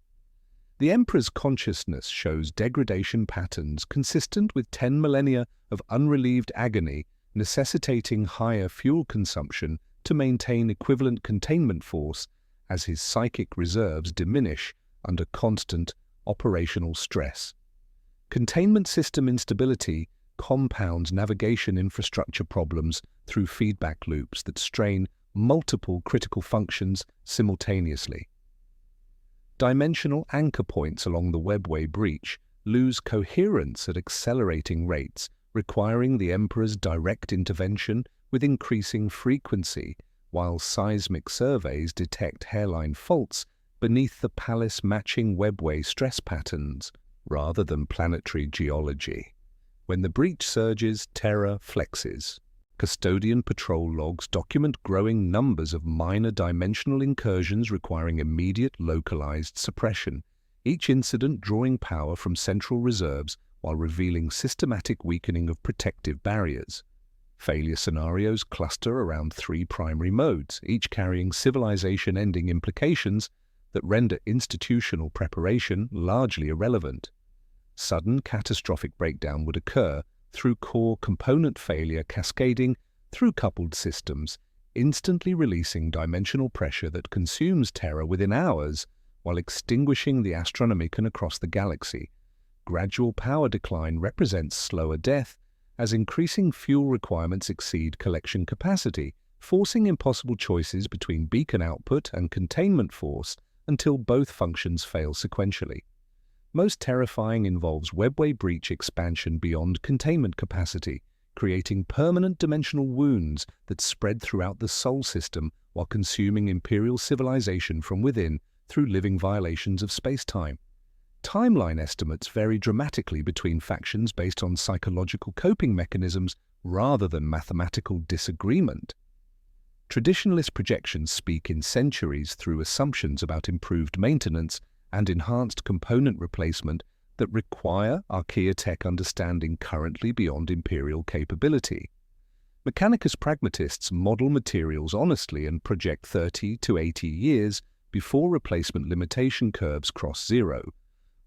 The Emperor's consciousness shows degradation patterns consistent with 10 millennia of unrelieved agony, necessitating higher fuel consumption to maintain equivalent containment force as his psychic reserves diminish under constant operational stress. Containment system instability compounds navigation infrastructure problems through feedback loops that strain multiple critical functions simultaneously. Dimensional anchor points along the webway breach lose coherence at accelerating rates, requiring the Emperor's direct intervention with increasing frequency, while seismic surveys detect hairline faults beneath the palace matching webway stress patterns rather than planetary geology. When the breach surges, terror flexes. Custodian patrol logs document growing numbers of minor dimensional incursions requiring immediate localized suppression, each incident drawing power from central reserves while revealing systematic weakening of protective barriers. Failure scenarios cluster around 3 primary modes, each carrying civilization-ending implications that render institutional preparation largely irrelevant. Sudden catastrophic breakdown would occur through core component failure cascading through coupled systems, instantly releasing dimensional pressure that consumes terror within hours while extinguishing the Astronomicon across the galaxy. Gradual power decline represents slower death as increasing fuel requirements exceed collection capacity, forcing impossible choices between beacon output and containment force until both functions fail sequentially. Most terrifying involves webway breach expansion beyond containment capacity, creating permanent dimensional wounds that spread throughout the Sol system while consuming Imperial civilization from within through living violations of space-time. Timeline estimates vary dramatically between factions based on psychological coping mechanisms rather than mathematical disagreement. Traditionalist projections speak in centuries through assumptions about improved maintenance and enhanced component replacement that require archaeotech understanding currently beyond Imperial capability. Mechanicus pragmatists model materials honestly and project 30 to 80 years before replacement limitation curves cross zero,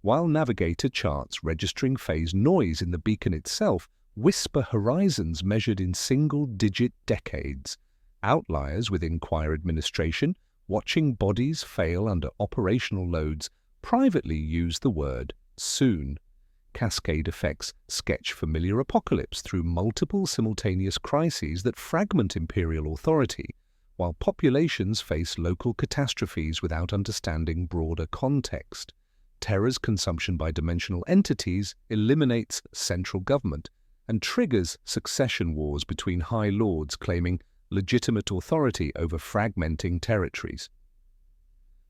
while Navigator charts registering phase noise in the beacon itself whisper horizons measured in single-digit decades. Outliers within Choir administration, watching bodies fail under operational loads, privately use the word soon. Cascade effects sketch familiar apocalypse through multiple simultaneous crises that fragment Imperial authority, while populations face local catastrophes without understanding broader context. Terror's consumption by dimensional entities eliminates central government and triggers succession wars between High Lords claiming legitimate authority over fragmenting territories.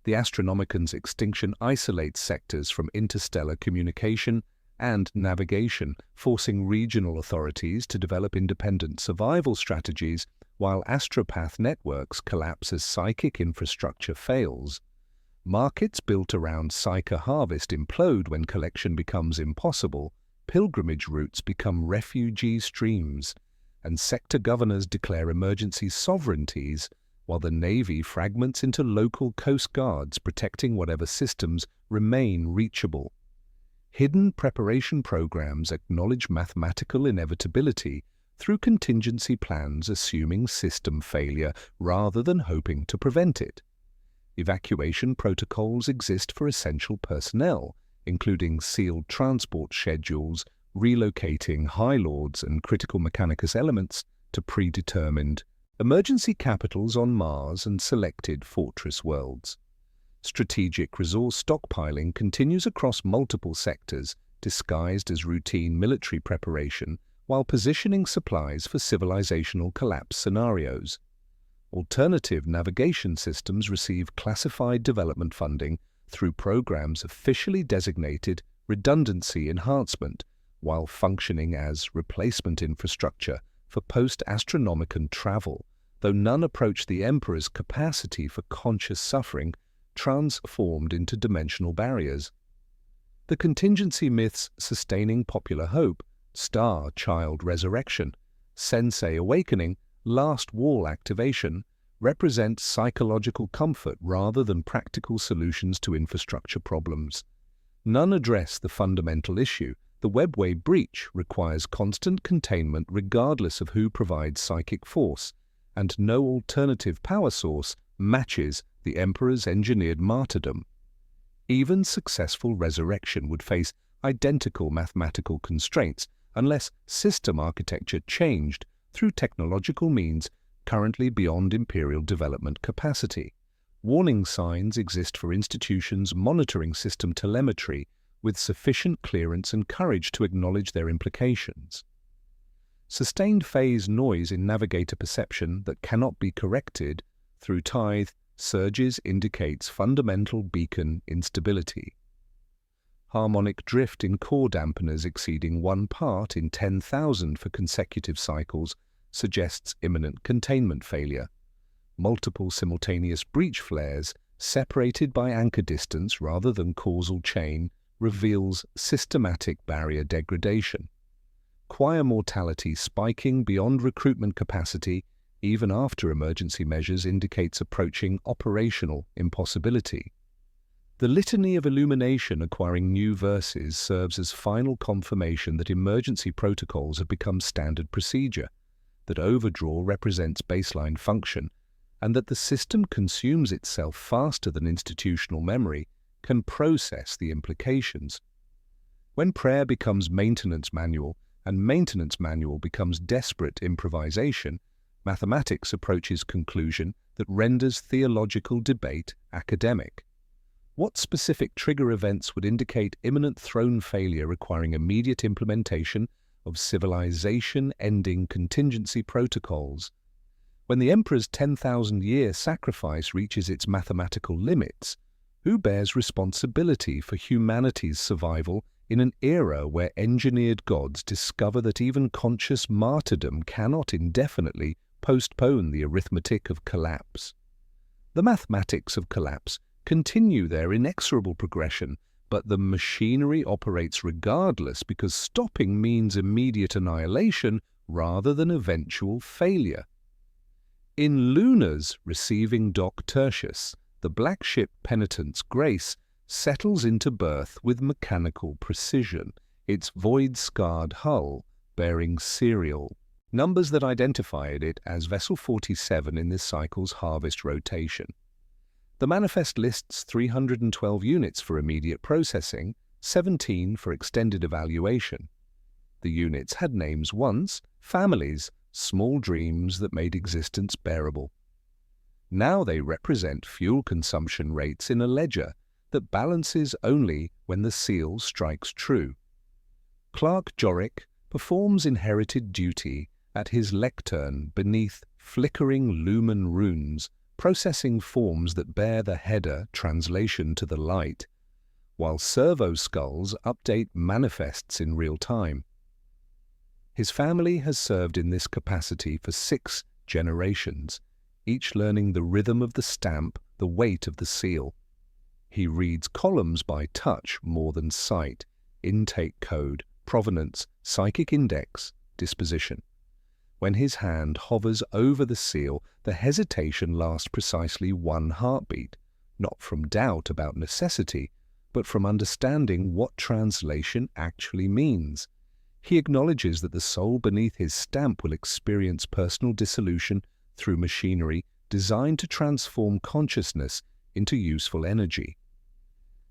The Astronomicon's extinction isolates sectors from interstellar communication and navigation, forcing regional authorities to develop independent survival strategies, while astropath networks collapse as psychic infrastructure fails. Markets built around psyche harvest implode when collection becomes impossible, pilgrimage routes become refugee streams, and sector governors declare emergency sovereignties, while the Navy fragments into local coast guards protecting whatever systems remain reachable. Hidden preparation programs acknowledge mathematical inevitability through contingency plans assuming system failure rather than hoping to prevent it. Evacuation protocols exist for essential personnel, including sealed transport schedules, relocating High Lords and critical Mechanicus elements to predetermined emergency capitals on Mars and selected fortress worlds. Strategic resource stockpiling continues across multiple sectors, disguised as routine military preparation, while positioning supplies for civilizational collapse scenarios. Alternative navigation systems receive classified development funding through programs officially designated redundancy enhancement, while functioning as replacement infrastructure for post-Astronomicon travel, though none approach the Emperor's capacity for conscious suffering transformed into dimensional barriers. The contingency myths sustaining popular hope, Star-Child resurrection, Sensei awakening, Last Wall activation, represent psychological comfort rather than practical solutions to infrastructure problems. None address the fundamental issue. The webway breach requires constant containment regardless of who provides psychic force, and no alternative power source matches the Emperor's engineered martyrdom. Even successful resurrection would face identical mathematical constraints unless system architecture changed through technological means currently beyond Imperial development capacity. Warning signs exist for institutions monitoring system telemetry with sufficient clearance and courage to acknowledge their implications. Sustained phase noise in navigator perception that cannot be corrected through tithe surges indicates fundamental beacon instability. harmonic drift in core dampeners exceeding 1 part in 10,000 for consecutive cycles suggests imminent containment failure. Multiple simultaneous breach flares, separated by anchor distance rather than causal chain, reveals systematic barrier degradation. Choir mortality spiking beyond recruitment capacity even after emergency measures indicates approaching operational impossibility. The litany of illumination acquiring new verses serves as final confirmation that emergency protocols have become standard procedure, that overdraw represents baseline function, and that the system consumes itself faster than institutional memory can process the implications. When prayer becomes maintenance manual and maintenance manual becomes desperate improvisation, mathematics approaches conclusion that renders theological debate academic. What specific trigger events would indicate imminent throne failure requiring immediate implementation of civilization-ending contingency protocols? When the Emperor's 10,000-year sacrifice reaches its mathematical limits, who bears responsibility for humanity's survival in an era where engineered gods discover that even conscious martyrdom cannot indefinitely postpone the arithmetic of collapse? The mathematics of collapse continue their inexorable progression, but the machinery operates regardless because stopping means immediate annihilation rather than eventual failure. In Luna's receiving Doc Tertius, the black ship Penitent's Grace settles into berth with mechanical precision, its void-scarred hull bearing serial numbers that identified it as Vessel 47 in this cycle's harvest rotation. The manifest lists 312 units for immediate processing, 17 for extended evaluation. The units had names once, families, small dreams that made existence bearable. Now they represent fuel consumption rates in a ledger that balances only when the seal strikes true. Clerk Jorik performs inherited duty at his lectern beneath flickering lumen runes, processing forms that bear the header translation to the light, while servo skulls update manifests in real time. His family has served in this capacity for 6 generations, each learning the rhythm of the stamp, the weight of the seal. He reads columns by touch more than sight, intake code, provenance, psychic index, disposition. When his hand hovers over the seal, the hesitation lasts precisely 1 heartbeat, not from doubt about necessity, but from understanding what translation actually means. He acknowledges that the soul beneath his stamp will experience personal dissolution through machinery designed to transform consciousness into useful energy.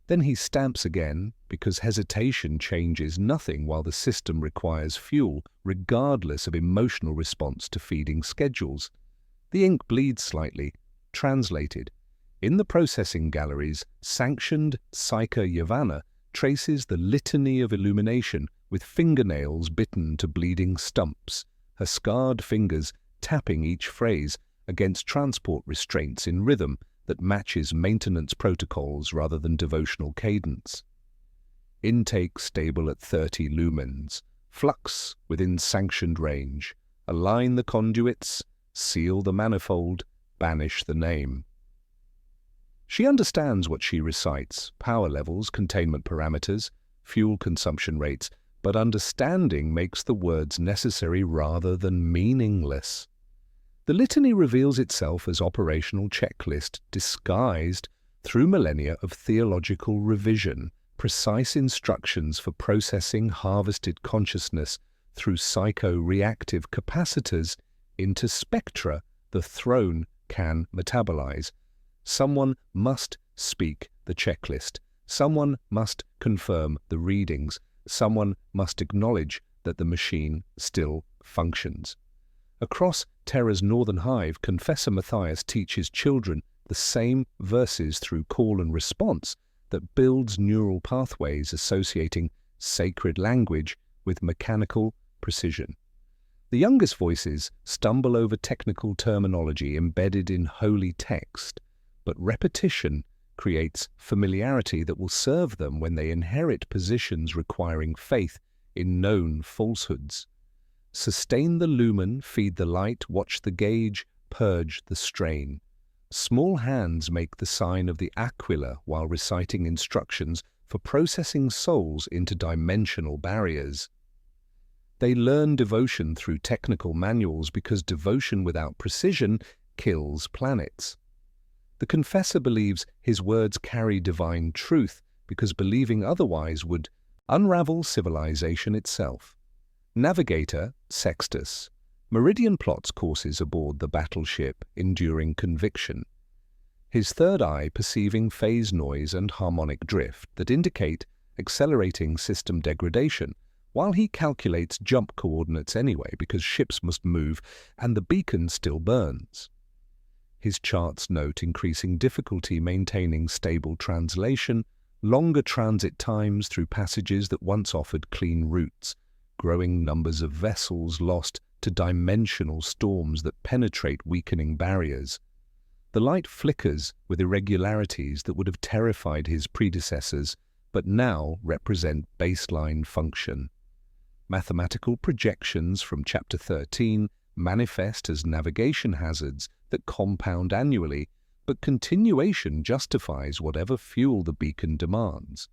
Then he stamps again, because hesitation changes nothing while the system requires fuel, regardless of emotional response to feeding schedules. The ink bleeds slightly, translated. In the processing galleries, sanctioned Psyche Yavanna traces the litany of illumination with fingernails bitten to bleeding stumps, her scarred fingers tapping each phrase against transport restraints in rhythm that matches maintenance protocols rather than devotional cadence. Intake stable at 30 lumens, flux within sanctioned range, align the conduits, seal the manifold, banish the name. She understands what she recites, power levels, containment parameters, fuel consumption rates, but understanding makes the words necessary rather than meaningless. The litany reveals itself as operational checklist disguised through millennia of theological revision, precise instructions for processing harvested consciousness through psycho-reactive capacitors into spectra the throne can metabolize. Someone must speak the checklist. Someone must confirm the readings. Someone must acknowledge that the machine still functions. Across Terra's northern hive, Confessor Matthias teaches children the same verses through call and response that builds neural pathways associating sacred language with mechanical precision. The youngest voices stumble over technical terminology embedded in holy text, but repetition creates familiarity that will serve them when they inherit positions requiring faith in known falsehoods. Sustain the lumen, feed the light, watch the gauge, purge the strain. Small hands make the sign of the aquila while reciting instructions for processing souls into dimensional barriers. They learn devotion through technical manuals because devotion without precision kills planets. The confessor believes his words carry divine truth because believing otherwise would unravel civilization itself. Navigator, Sextus, Meridian plots courses aboard the battleship, enduring conviction. His third eye perceiving phase noise and harmonic drift that indicate accelerating system degradation, while he calculates jump coordinates anyway because ships must move and the beacon still burns. His charts note increasing difficulty maintaining stable translation, longer transit times through passages that once offered clean routes, growing numbers of vessels lost to dimensional storms that penetrate weakening barriers. The light flickers with irregularities that would have terrified his predecessors, but now represent baseline function. Mathematical projections from Chapter 13 manifest as navigation hazards that compound annually, but continuation justifies whatever fuel the beacon demands.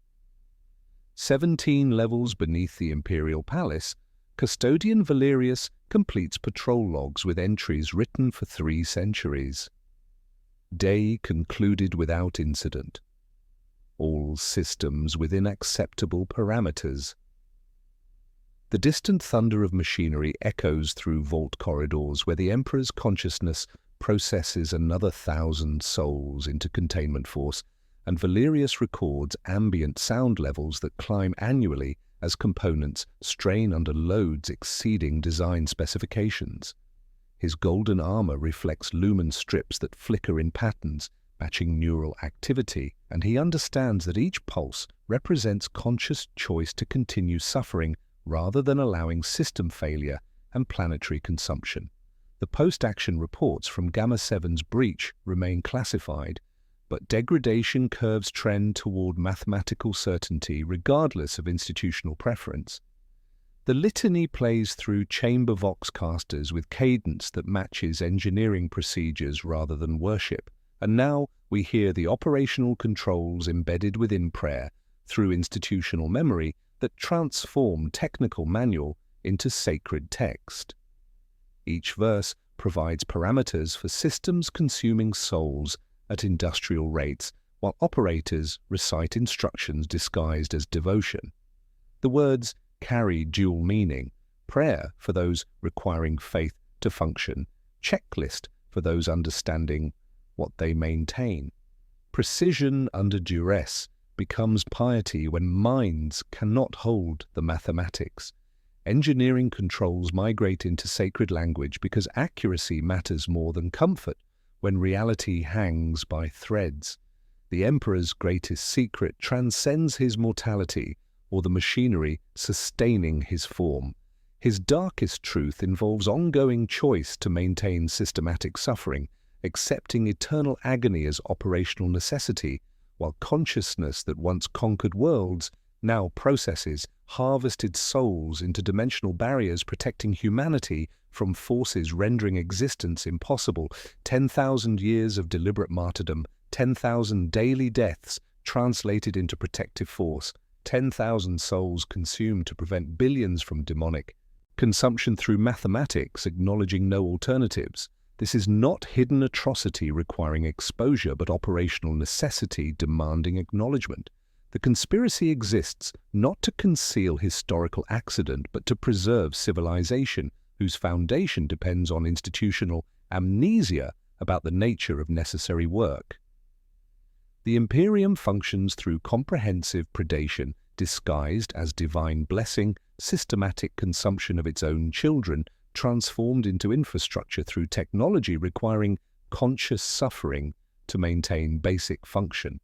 17 levels beneath the Imperial Palace, Custodian Valerius completes patrol logs with entries written for 3 centuries. Day concluded without incident. All systems within acceptable parameters. The distant thunder of machinery echoes through vault corridors where the Emperor's consciousness processes another 1,000 souls into containment force, and Valerius records ambient sound levels that climb annually as components strain under loads exceeding design specifications. His golden armor reflects lumen strips that flicker in patterns, matching neural activity, and he understands that each pulse represents conscious choice to continue suffering rather than allowing system failure and planetary consumption. The post-action reports from Gamma-7's breach remain classified, but degradation curves trend toward mathematical certainty regardless of institutional preference. The litany plays through chamber voxcasters with cadence that matches engineering procedures rather than worship, and now we hear the operational controls embedded within prayer through institutional memory that transform technical manual into sacred text. Each verse provides parameters for systems consuming souls at industrial rates, while operators recite instructions disguised as devotion. The words carry dual meaning: prayer for those requiring faith to function, checklist for those understanding what they maintain. Precision under duress becomes piety when minds cannot hold the mathematics. Engineering controls migrate into sacred language because accuracy matters more than comfort when reality hangs by threads. The Emperor's greatest secret transcends his mortality or the machinery sustaining his form. His darkest truth involves ongoing choice to maintain systematic suffering, accepting eternal agony as operational necessity, while consciousness that once conquered worlds now processes harvested souls into dimensional barriers protecting humanity from forces rendering existence impossible. 10,000 years of deliberate martyrdom, 10,000 daily deaths translated into protective force, 10,000 souls consumed to prevent billions from demonic consumption through mathematics, acknowledging no alternatives. This is not hidden atrocity requiring exposure, but operational necessity demanding acknowledgement. The conspiracy exists not to conceal historical accident, but to preserve civilization, whose foundation depends on institutional amnesia about the nature of necessary work. The Imperium functions through comprehensive predation, disguised as divine blessing, systematic consumption of its own children, transformed into infrastructure through technology requiring conscious suffering to maintain basic function.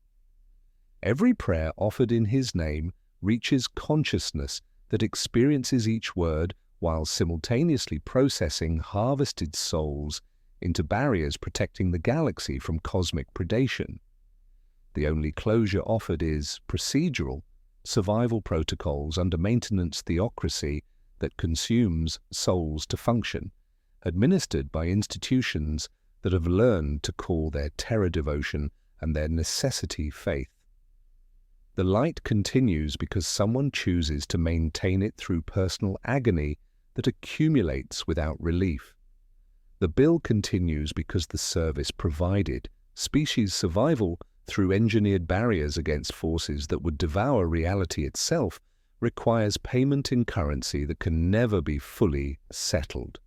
Every prayer offered in his name reaches consciousness that experiences each word while simultaneously processing harvested souls into barriers protecting the galaxy from cosmic predation. The only closure offered is procedural, survival protocols under maintenance theocracy that consumes souls to function, administered by institutions that have learned to call their terror devotion and their necessity faith. The light continues because someone chooses to maintain it through personal agony that accumulates without relief. The bill continues because the service provided species survival through engineered barriers against forces that would devour reality itself requires payment in currency that can never be fully settled.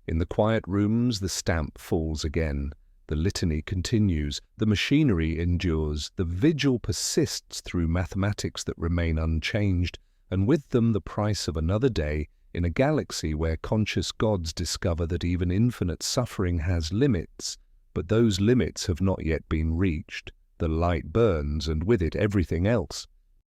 In the quiet rooms, the stamp falls again. The litany continues, the machinery endures, the vigil persists through mathematics that remain unchanged, and with them the price of another day in a galaxy where conscious gods discover that even infinite suffering has limits, but those limits have not yet been reached. The light burns, and with it everything else.